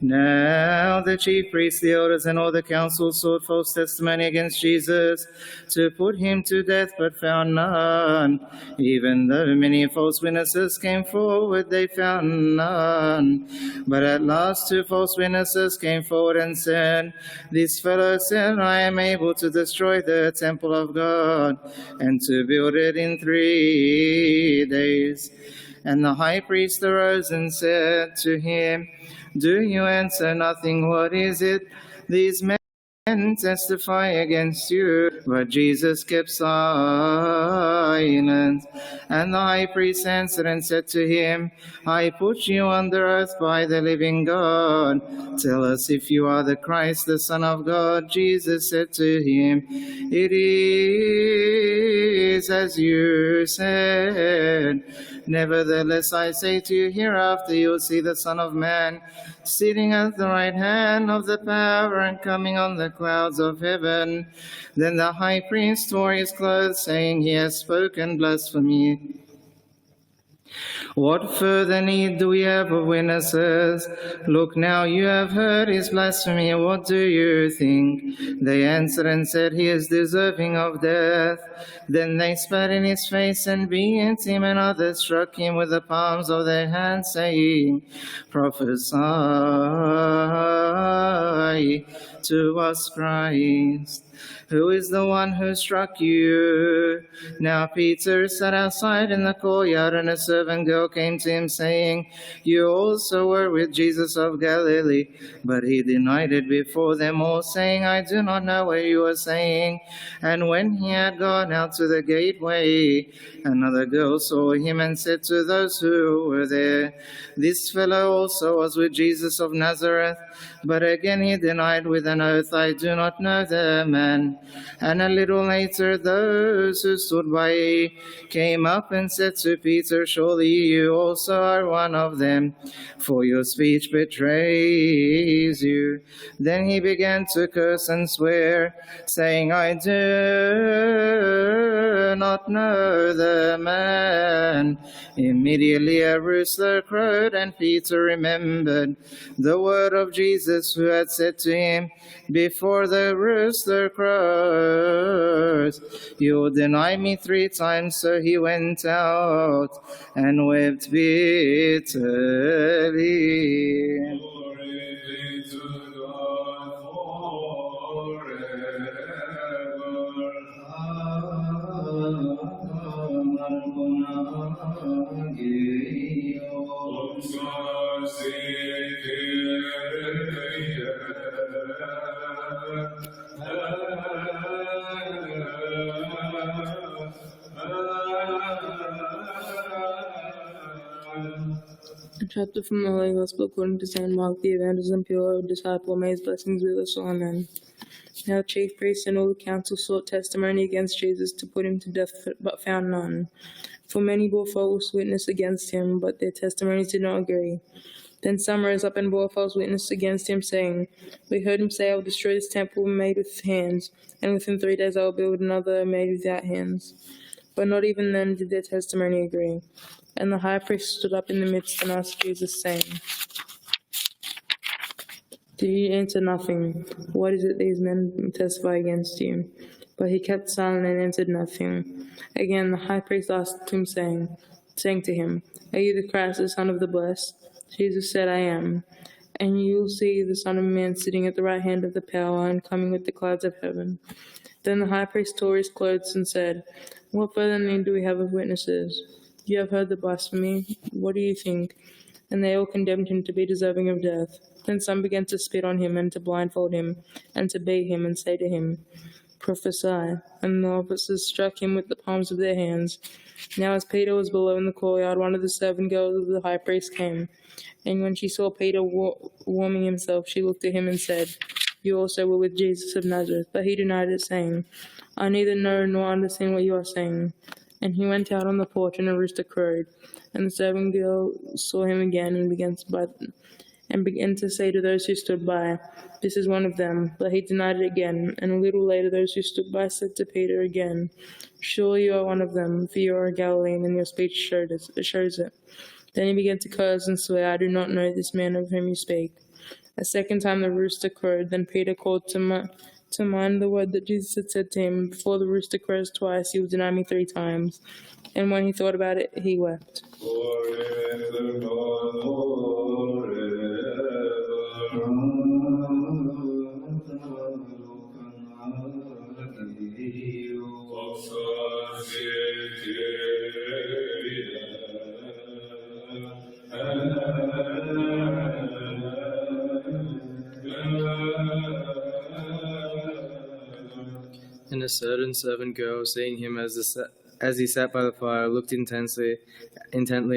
Now the chief priests, the elders, and all the council sought false testimony against Jesus to put him to death, but found none. Even though many false witnesses came forward, they found none. But at last 2 false witnesses came forward and said, "This fellow said, I am able to destroy the temple of God and to build it in 3 days." And the high priest arose and said to him, "Do you answer nothing? What is it these men testify against you?" But Jesus kept silence. And the high priest answered and said to him, "I put you under oath by the living God. Tell us if you are the Christ, the Son of God." Jesus said to him, "It is as you said. Nevertheless, I say to you, hereafter you will see the Son of Man sitting at the right hand of the power and coming on the clouds of heaven." Then the high priest tore his clothes, saying, "He has spoken blasphemy. What further need do we have of witnesses? Look now, you have heard his blasphemy. What do you think?" They answered and said, "He is deserving of death." Then they spat in his face and beat him, and others struck him with the palms of their hands, saying, "Prophesy to us, Christ. Who is the one who struck you?" Now Peter sat outside in the courtyard, and a servant girl came to him, saying, "You also were with Jesus of Galilee." But he denied it before them all, saying, "I do not know what you are saying." And when he had gone out to the gateway, another girl saw him and said to those who were there, "This fellow also was with Jesus of Nazareth." But again he denied with an oath, "I do not know the man." And a little later those who stood by came up and said to Peter, "Surely you also are one of them, for your speech betrays you." Then he began to curse and swear, saying, "I do not know the man." Immediately a rooster crowed, and Peter remembered the word of Jesus, who had said to him, "Before the rooster crows, you will deny me 3 times." So he went out and wept bitterly. Glory be to God A chapter from the Holy Gospel according to St. Mark, the evangelist and pure disciple. May his blessings be with us all. Amen. Now chief priests and all the council sought testimony against Jesus to put him to death, but found none. For many bore false witness against him, but their testimonies did not agree. Then some rose up and bore false witness against him, saying, "We heard him say, I will destroy this temple made with hands, and within 3 days I will build another made without hands." But not even then did their testimony agree. And the high priest stood up in the midst and asked Jesus, saying, "Did you answer nothing? What is it these men testify against you?" But he kept silent and answered nothing. Again the high priest asked him, saying to him, "Are you the Christ, the Son of the Blessed?" Jesus said, "I am. And you will see the Son of Man sitting at the right hand of the power and coming with the clouds of heaven." Then the high priest tore his clothes and said, "What further need do we have of witnesses? You have heard the blasphemy. What do you think?" And they all condemned him to be deserving of death. Then some began to spit on him and to blindfold him and to beat him and say to him, "Prophesy." And the officers struck him with the palms of their hands. Now as Peter was below in the courtyard, one of the servant girls of the high priest came. And when she saw Peter warming himself, she looked at him and said, "You also were with Jesus of Nazareth." But he denied it, saying, "I neither know nor understand what you are saying." And he went out on the porch, and a rooster crowed. And the servant girl saw him again, and began to say to those who stood by, "This is one of them." But he denied it again. And a little later those who stood by said to Peter again, "Surely you are one of them, for you are a Galilean, and your speech shows it." Then he began to curse and swear, "I do not know this man of whom you speak." A second time the rooster crowed. Then Peter called to mind the word that Jesus had said to him, "Before the rooster crows twice, you will deny me 3 times." And when he thought about it, he wept. And a certain servant girl, seeing him as he sat by the fire, looked intently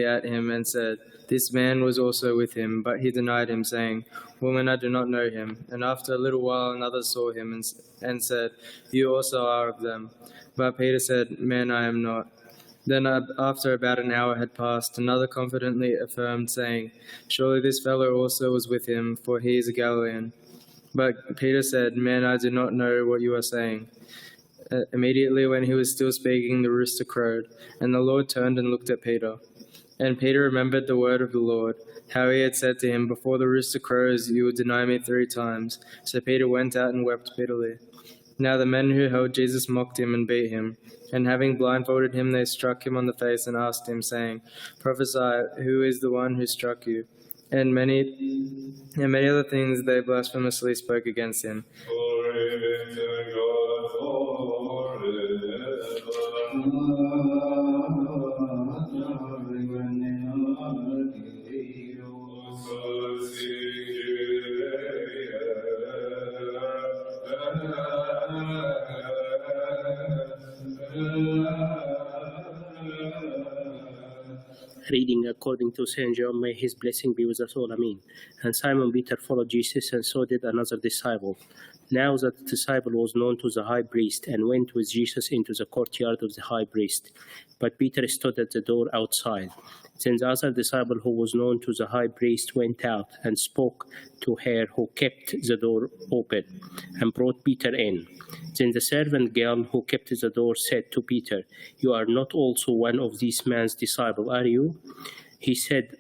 at him and said, "This man was also with him." But he denied him, saying, "Woman, I do not know him." And after a little while another saw him and said, "You also are of them." But Peter said, "Man, I am not." Then after about an hour had passed, another confidently affirmed, saying, "Surely this fellow also was with him, for he is a Galilean." But Peter said, "Man, I do not know what you are saying." Immediately when he was still speaking, the rooster crowed, and the Lord turned and looked at Peter. And Peter remembered the word of the Lord, how he had said to him, "Before the rooster crows, you will deny me 3 times." So Peter went out and wept bitterly. Now the men who held Jesus mocked him and beat him. And having blindfolded him, they struck him on the face and asked him, saying, "Prophesy, who is the one who struck you?" And many other things they blasphemously spoke against him. Reading according to St. John, may his blessing be with us all. Amen. And Simon Peter followed Jesus, and so did another disciple. Now that disciple was known to the high priest, and went with Jesus into the courtyard of the high priest. But Peter stood at the door outside. Then the other disciple who was known to the high priest went out and spoke to her who kept the door open, and brought Peter in. Then the servant girl who kept the door said to Peter, "You are not also one of this man's disciples, are you?" He said,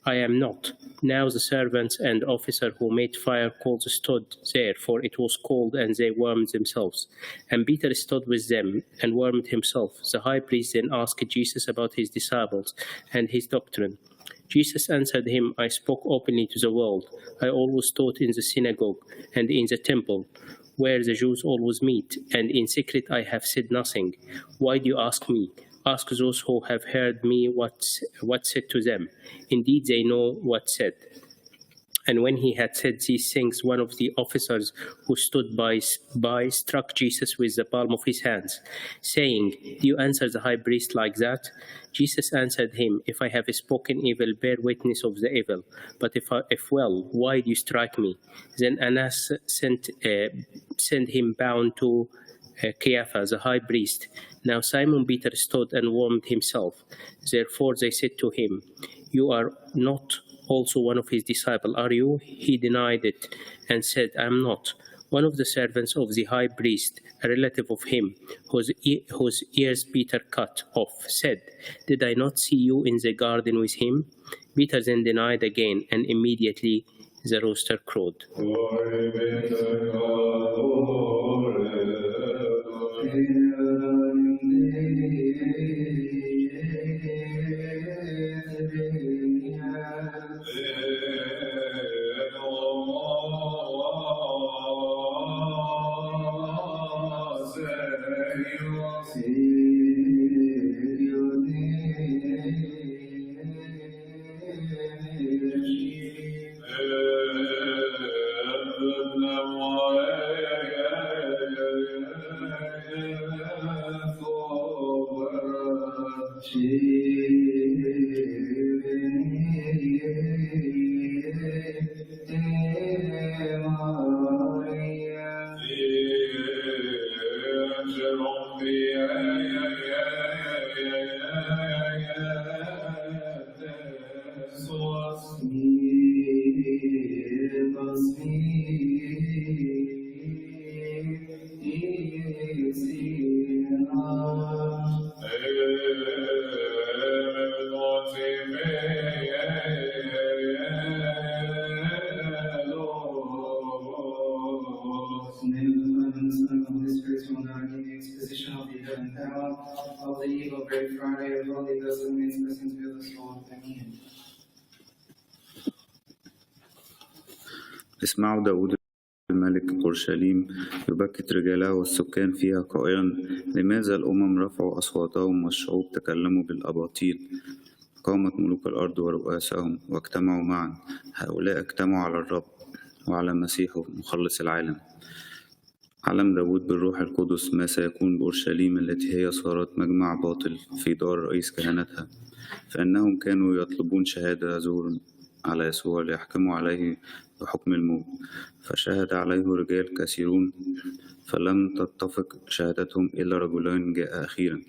"I am not." Now the servants and officer who made fire coals stood there, for it was cold, and they warmed themselves. And Peter stood with them and warmed himself. The high priest then asked Jesus about his disciples and his doctrine. Jesus answered him, "I spoke openly to the world. I always taught in the synagogue and in the temple, where the Jews always meet, and in secret I have said nothing. Why do you ask me? Ask those who have heard me what said to them. Indeed, they know what said." And when he had said these things, one of the officers who stood by struck Jesus with the palm of his hands, saying, "Do you answer the high priest like that?" Jesus answered him, "If I have spoken evil, bear witness of the evil. But if well, why do you strike me?" Then Annas sent him bound to Caiaphas, the high priest. Now Simon Peter stood and warmed himself. Therefore they said to him, "You are not also one of his disciples, are you?" He denied it and said, "I am not." One of the servants of the high priest, a relative of him, whose ears Peter cut off, said, "Did I not see you in the garden with him?" Peter then denied again, and immediately the rooster crowed. Glory be to God, Almighty, good and power, of the evil great Friday, of holy those who may blessings be with us all. Amen. اسمعوا داود الملك أورشليم يبكت رجاله والسكان فيها قائلا لماذا الأمم رفعوا أصواتهم والشعوب تكلموا بالأباطيل قامت ملوك الأرض ورؤسائهم واجتمعوا معا هؤلاء اجتمعوا على الرب وعلى مسيحه مخلص العالم. علم داود بالروح القدس ما سيكون بأورشليم التي هي صارت مجمع باطل في دار رئيس كهنتها، فإنهم كانوا يطلبون شهادة زور على يسوع ليحكموا عليه بحكم الموت، فشهد عليه رجال كثيرون فلم تتفق شهادتهم إلا رجلان جاء أخيرا،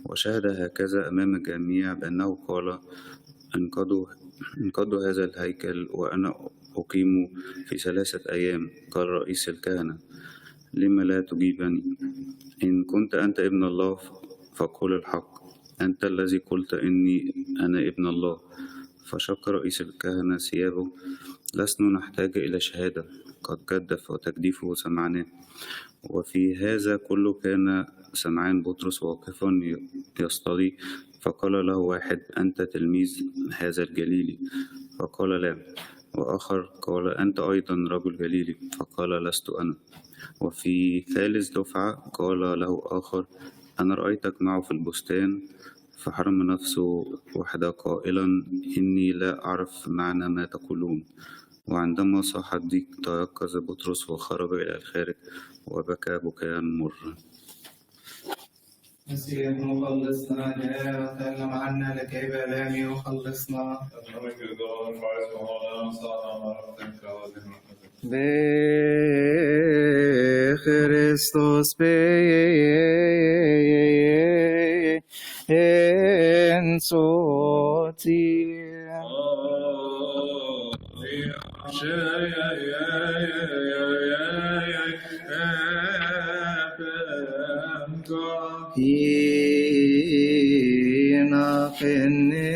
وشهد هكذا أمام الجميع بأنه قال انقضوا هذا الهيكل وأنا أقيم في 3 أيام. قال رئيس الكهنة لما لا تجيبني؟ إن كنت أنت ابن الله فقل الحق، أنت الذي قلت إني أنا ابن الله. فشق رئيس الكهنة ثيابه لسنا نحتاج إلى شهادة، قد جدف وتجديفه سمعناه. وفي هذا كله كان سمعان بطرس واقفا يصطلي، فقال له واحد أنت تلميذ هذا الجليلي؟ فقال لا. وآخر قال أنت أيضا رجل جليلي؟ فقال لست أنا. وفي 3 دفعة قال له آخر أنا رأيتك معه في البستان، فحرم نفسه وحده قائلا إني لا أعرف معنى ما تقولون. وعندما صاح الضيق تيقظ بطرس وخرج إلى الخارج وبكى بكاء مرا. مسيح مخلصنا جاء وتكلم عنا لكي بألامي وخلصنا. بخريستوس en sotir. Hina finne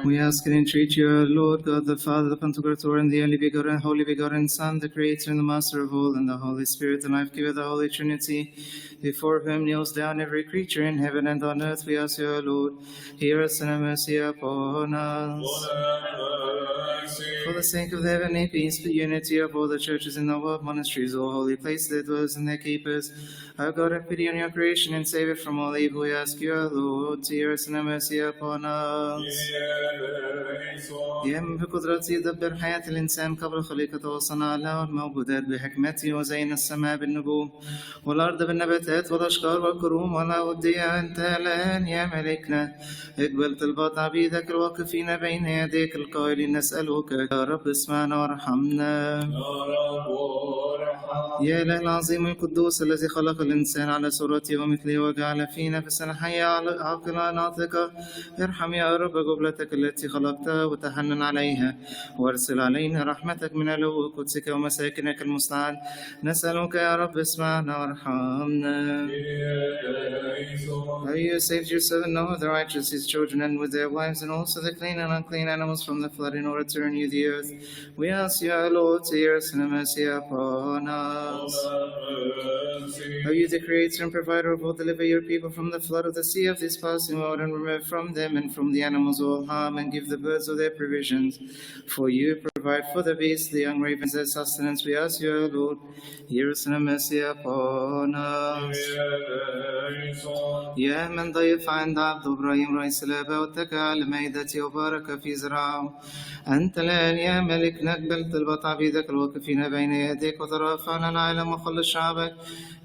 We ask and entreat you, our Lord God, the Father, the Pantocrator, and the only begotten, holy begotten Son, the Creator and the Master of all, and the Holy Spirit, the life giver, the Holy Trinity, before whom kneels down every creature in heaven and on earth. We ask you, our Lord, hear us and have mercy upon us. For the sake of the heavenly peace, the unity of all the churches in the world, monasteries, all holy places, their dwellers and their keepers, our God, have pity on your creation and save it from all evil. We ask you, our Lord, to hear us and have mercy upon us. يم بقدرته يدبر حياة الإنسان قبل خليقته وصنع له الموجودات بحكمته وزين السماء بالنجوم والأرض بالنباتات والأشجار والكروم والأودية. أنت الآن يا ملكنا اقبل طلبات عبيدك الواقفين بين يديك القائلين نسألك يا رب اسمعنا وارحمنا. يا إله العظيم القدوس الذي خلق الإنسان على صورته ومثله وجعل فيه نفسا حية عاقلة ناطقة، ارحم يا رب قبلتك التي خلقتها وتحنن عليها وارسل علينا رحمتك من علو قدسك ومساكنك المستعان. نسألك يا رب اسمعنا وارحمنا. How you saved your servant Noah, the righteous, his children, and with their wives, and also the clean and unclean animals from the flood in order to renew the earth. We ask you, our Lord, to hear us and have mercy upon us. How you, the creator and provider of all, deliver your people from the flood of the sea of this passing world, and remove from them and from the animals all harm, and give the birds of their provisions. For you provide for the beasts, the young ravens, their sustenance. We ask you, our Lord, hear us and have mercy upon us. يا من ضيف عند عبد إبراهيم رئيس الآباء واتكى على مائدتي وبارك في زراعه. أنت الآن يا ملك نقبل طلبة عبيدك الواقفين بين يديك وترفع لنا العالم وخلص شعبك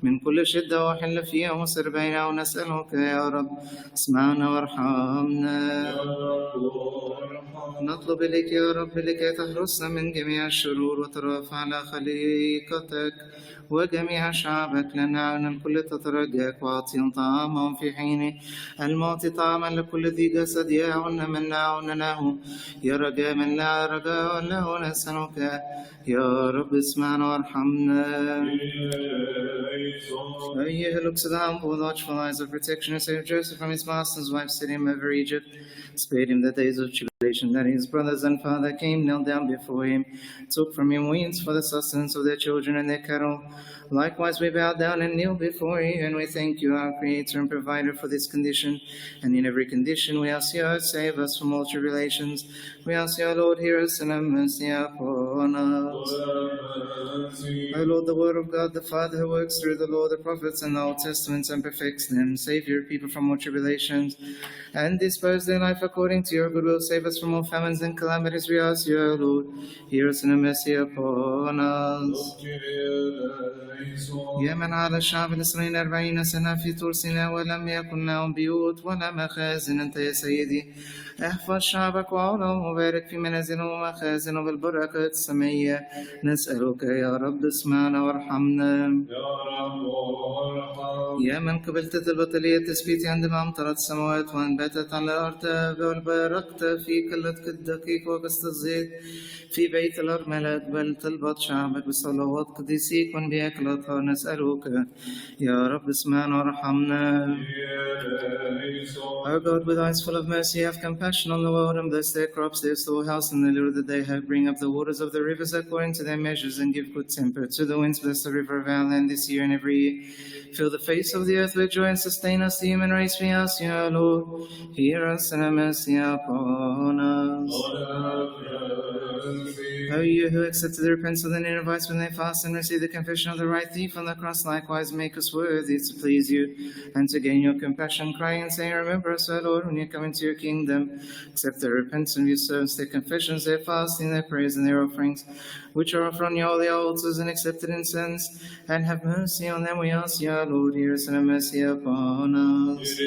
من كل شدة وحل فيها ومصر بينها ونسألك يا رب اسمعنا وارحمنا. نطلب إليك يا رب لكي تحرسنا من جميع الشرور وترفع على خليقتك وجميع شعبك لنا عن الكل تترجاك وأعطيهم طعامهم في حينه المعطي طعاما لكل ذي جسد يعون من لا عون له يا رجاء من لا رجاء له نسألك يا رب اسمعنا وارحمنا. You looks at the humble watchful eyes of protection and saved Joseph from his master's wife, set him over Egypt, spared him the days of tribulation, that his brothers and father came, knelt down before him, took from him weeds for the sustenance of their children and their cattle. Likewise we bow down and kneel before you, and we thank you, our Creator and Provider, for this condition. And in every condition we ask you, oh, save us from all tribulations. We ask you, oh, Lord, hear us and have mercy upon us. O Lord, the Word of God, the Father, who works through the law, the prophets, and the Old Testaments, and perfects them, save your people from all tribulations, and dispose their life according to your good will. Save us from all famines and calamities, we ask you, O Lord, hear us and have mercy upon us. يا من على الشعب الإسرائيلي 40 سنة في طور سيناء ولم يكن لهم بيوت ولا مخازن، أنت يا سيدي احفظ شعبك وعلهم وبارك في منازلهم ومخازنهم بالبركة السمية. نسألك يا رب اسمعنا وارحمنا. يا من قبلت البطلية التثبيت عندما أمطرت السماوات وأنبتت على الأرض وباركت في كلة الدقيق وقسط الزيت في بيت الأرملة، أقبل طلبة شعبك بصلوات قديسيك وانبياء الأطهار. نسألك يا رب اسمعنا وارحمنا. Our God, with eyes full of mercy, have compassion on the world and bless their crops, their storehouse, and the little that they have. Bring up the waters of the rivers according to their measures, and give good temper to the winds. Bless the river of our land this year and every year. Fill the face of the earth with joy and sustain us, the human race. We ask you, O Lord, hear us and have mercy upon us. O you who accepted the repentance of the Ninevites when they fast and receive the confession of the right thief on the cross, likewise make us worthy to please you and to gain your compassion, crying and saying, remember us, O Lord, when you come into your kingdom. Accept the repentance of your servants, their confessions, their fasting, their prayers, and their offerings, which are offered on your holy altars and accepted incense, and have mercy on them. We ask you, O Lord, hear us and have mercy upon us.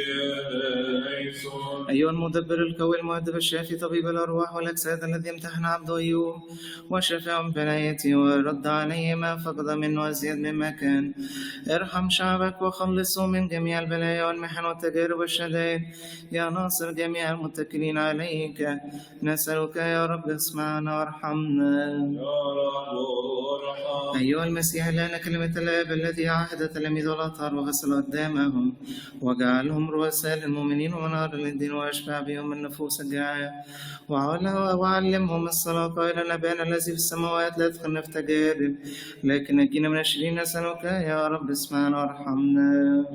أيها المدبر القوي المؤدب الشافي طبيب الأرواح والأجساد الذي امتحن عبده أيوب وشفاهم بنايته ورد عليه ما فقد منه أزيد مما كان. ارحم شعبك وخلصه من جميع البلايا والمحن والتجارب والشدائد يا ناصر جميع المتكلين عليك. نسألك يا رب اسمعنا وارحمنا. أيها المسيح لنا كلمة الآب الذي عهد تلاميذ الأطهار وغسل قدامهم وجعلهم رؤساء للمؤمنين ونار للدين وأشبع بهم النفوس الجائعة وعلمهم الصلاة قائلا أبانا الذي في السماوات لا تدخلنا في تجارب لكن نجينا من الشرير. نسألك يا رب اسمعنا وارحمنا.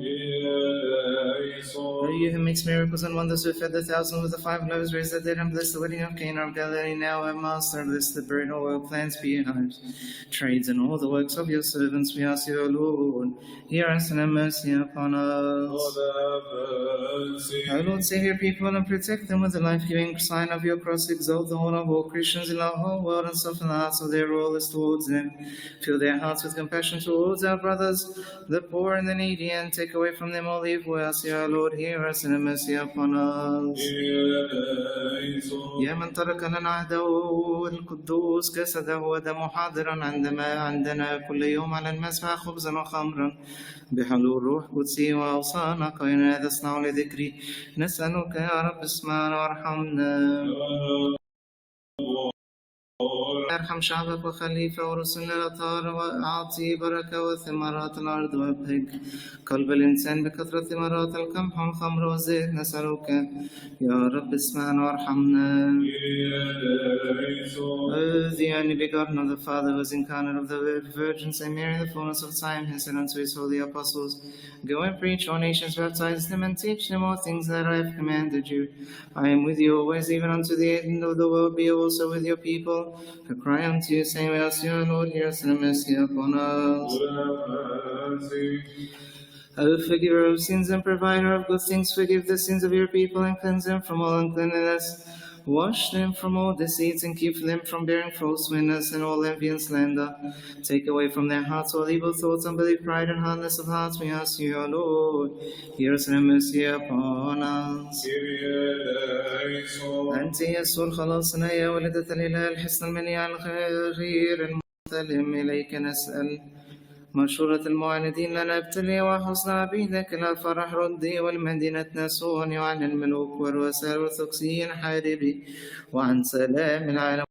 You who makes miracles and wonders, who fed the thousand with the 5 loaves, raised the dead, and blessed the wedding of Cana of Galilee, now our Master, bless the bread, oil, plants, beehives, trades, and all the works of your servants. We ask you, O Lord, hear us and have mercy upon us. O Lord, save your people and protect them with the life-giving sign of your cross. Exalt the honor of all Christians in the whole world and soften the hearts of their rulers towards them. Fill their hearts with compassion towards our brothers, the poor and the needy, and take away from them all evil. We ask you, O Lord, hear us and have mercy upon us. يا من ترك لنا عهده القدوس جسده ودمه حاضرا عندنا كل يوم على المسبح خبزا وخمرا بحلول روح قدسي وأوصانا قائلا هذا اصنعوا لذكري. نسألك يا رب اسمعنا وارحمنا. ارحم شعبك وخليفة ورسلنا الأطهار وأعطي بركة وثمرات الأرض وابهج قلب الإنسان بكثرة ثمرات القمح والخمر والزيت. نسألك يا رب اسمعنا وارحمنا. The only begotten of the Father, who is incarnate of the Virgin Saint Mary in the fullness of time, he said unto his holy apostles, go and preach all nations, baptize them, and teach them all things that I have commanded you. I am with you always, even unto the end of the world. Be also with your people, who cry unto you, saying, we ask you, Lord, hear us and have mercy upon us. O forgiver of sins and provider of good things, forgive the sins of your people and cleanse them from all uncleanness. Wash them from all deceits and keep them from bearing false witness and all envy and slander. Take away from their hearts all evil thoughts, unbelief, pride, and hardness of heart. We ask you, O Lord, hear us and have mercy upon us. أنت يسوع خلاصنا يا ولدة الإله الحسن المنيع الخير المسلم إليك نسأل. مشورة المعاندين لنا ابتلي وحسن عبيدك إلى الفرح ردي والمدينة نسوني وعن الملوك والرؤساء والثقسيين حاربي وعن سلام العالم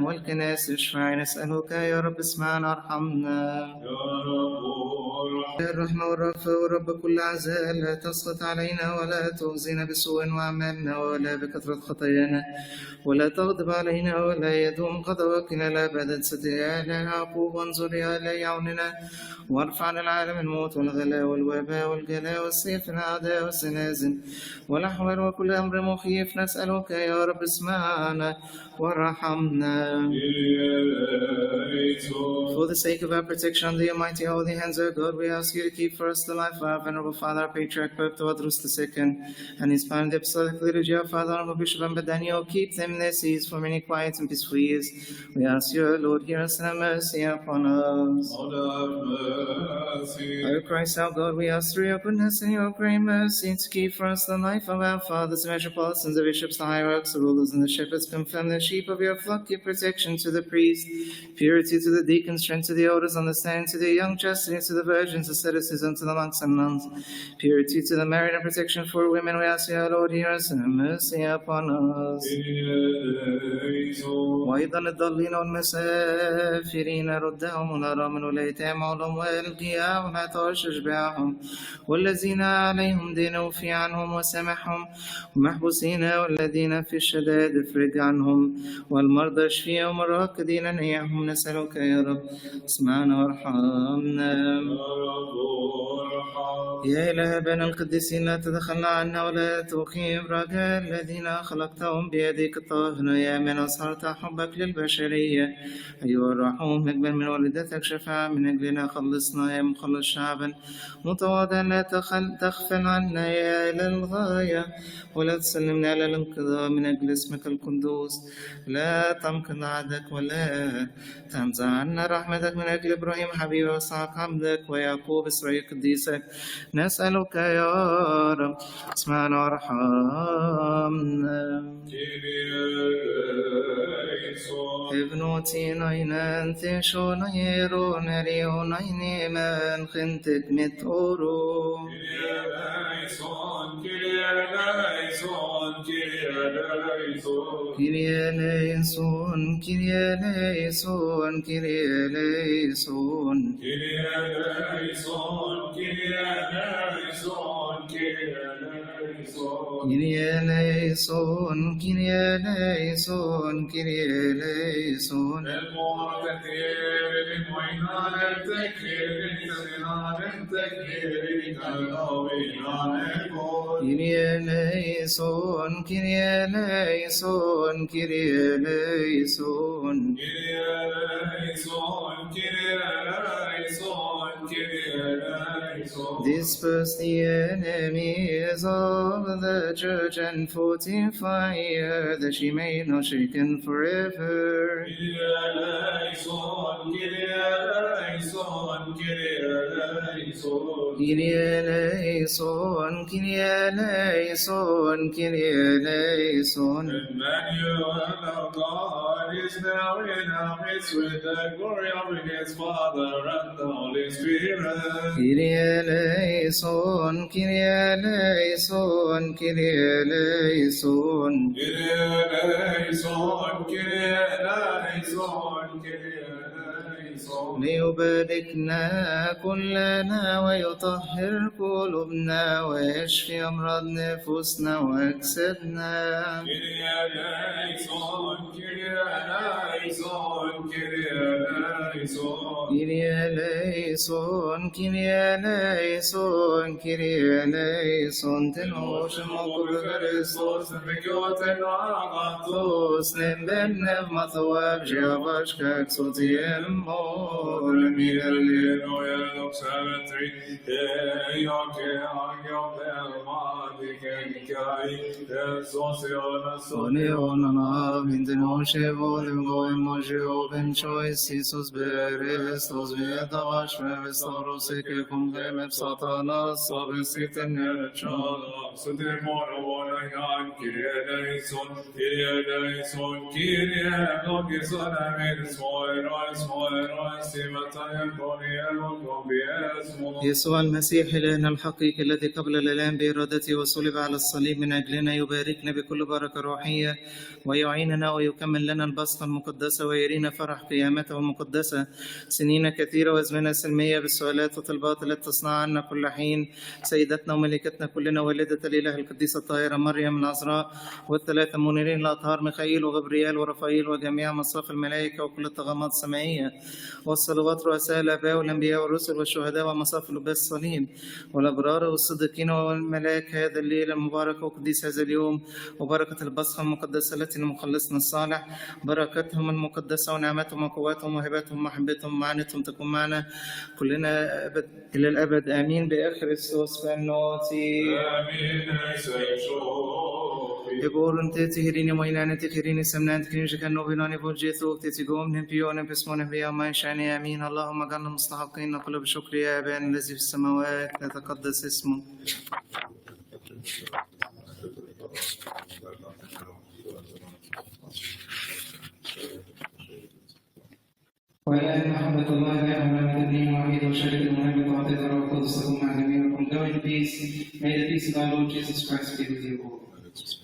والكنائس اشفعي. نسألك يا رب اسمعنا ارحمنا. الرحمة والرأفة والرب كل عزاء لا تسقط علينا ولا تخزينا بسوء وأعمالنا ولا بكثرة خطايانا ولا تغضب علينا ولا يدوم غضبك إلى الأبد. ستر يا إله يعقوب وانظر يا إله عوننا وارفع عن العالم الموت والغلاء والوباء والجلاء والسيف الأعداء والسنازل والأحوال وكل أمر مخيف. نسألك يا رب اسمعنا وارحمنا. For the sake of our protection under your mighty holy hands, O God, we ask you to keep for us the life of our venerable Father, our Patriarch Pope Theodorus II, and his fine the Apostolic Liturgy, our Father, Honorable Bishop Daniel. Keep them in their seats for many quiet and peaceful years. We ask you, O Lord, hear us and have mercy upon us. O Christ our God, we ask through your goodness and your great mercy to keep for us the life of our fathers, the metropolitans, the bishops, the hierarchs, the rulers, and the shepherds. Confirm the sheep of your flock. Give protection to the priest, purity to the deacons, strength to the elders, understanding to the young, chastity to the virgins, asceticism to the monks and nuns, purity to the married, and protection for women. We ask you, O Lord, hear us and have mercy upon us. وأيضا الضالين والمسافرين ردهم والأرامل والأيتام والأموال الجياع والعطاش اشبعهم والذين عليهم دين وفي عنهم وسامحهم والمحبوسين والذين في الشدائد افرج عنهم والمرضى اشفيهم والراكدين نيعهم. نسألك يا رب اسمعنا وارحمنا. يا إله بنا القديسين لا تتخلى عنا ولا تقيم رجاء الذين خلقتهم بيديك الطاهرة يا من أظهرت حبك للبشرية. أيها الرحوم اقبل من والدتك شفاعة من أجلنا. خلصنا يا مخلص شعبا متواضع لا تغفل عنا يا إلى الغاية ولا تسلمنا على الانقضاء من أجل اسمك القدوس. لا تنقض عهدك ولا تنزع عنا رحمتك من أجل إبراهيم حبيبي وإسحاق عبدك ويعقوب إسرائيل قديسك. نسألك يا رب اسمعنا وارحمنا. ابنوتي ناينان تشو نيرو نريو نايني من خنتك متورو Kyrie eleison, Kyrie eleison, Kyrie eleison, Kyrie eleison, Kyrie eleison, Kyrie eleison, Kyrie eleison, Kyrie eleison. Kyrie eleison, Kyrie eleison, Kyrie eleison, Kyrie eleison, Kyrie eleison, Kyrie eleison. Disperse the enemies of the church and fortify her that she may not shaken forever. Kyrie eleison, Kyrie eleison, Kyrie eleison, Kyrie eleison, Kyrie eleison, Kyrie eleison. Emmanuel, our God, is now in our midst with the glory of his Father and the Holy Spirit. Kyrie eleison, Kyrie eleison, Kyrie eleison, Kyrie eleison, Kyrie eleison, Kyrie eleison. ليباركنا كلنا ويطهر قلوبنا ويشفي أمراض نفوسنا وأجسادنا. Kyrie eleison, Kyrie eleison, Kyrie eleison, Kyrie eleison, Kyrie eleison, Kyrie eleison. Tenochen mokul Christos, nebekioten agathos, nemben nevmathoab, Jehovah shkak sotiem mo. Jesus beres los vietavash vestoros que conveme satanas obesiten Shalom, so the mono Kyrie eleison, Kyrie logison, amen, small noise, Simatayam, يسوع المسيح إلهنا الحقيقي الذي قبل الإعلان بإرادته وصلب على الصليب من أجلنا يباركنا بكل بركة روحية ويعيننا ويكمل لنا البسطة المقدسة ويرينا فرح قيامته المقدسة سنين كثيرة وأزمنة سلمية بالسؤالات والطلبات التي تصنع عنا كل حين سيدتنا وملكتنا كلنا والدة الإله القديسة الطاهرة مريم العذراء والثلاثة منيرين الأطهار ميخائيل وغبريال ورفائيل وجميع مصاف الملائكة وكل الطغمات السمائية والصلوات رؤساء الآباء والأنبياء والرسل والشهداء ومصاف لباس الصليب والأبرار والصديقين والملاك هذا الليل المبارك وقديس هذا اليوم وبركة البصخة المقدسة التي لمخلصنا الصالح بركتهم المقدسة ونعمتهم وقواتهم وهباتهم ومحبتهم ومعانتهم تكون معنا كلنا أبد إلى الأبد آمين بكريستوس فنوتي Begoren te hirini moilane te hirini semnan te hirini kan nobilani بوجيثوك تتقوم نبيون باسمه بيا ما يشعني امين اللهم اجعلنا مستحقين نقول بشكر يا ابانا الذي في السماوات يتقدس اسمه وإلى محبة الله ونعمة الدين وحيد وشركة المحبة وعطية الروح القدس تكون مع جميعكم. Go in peace. May the peace of our Lord Jesus Christ be with you all.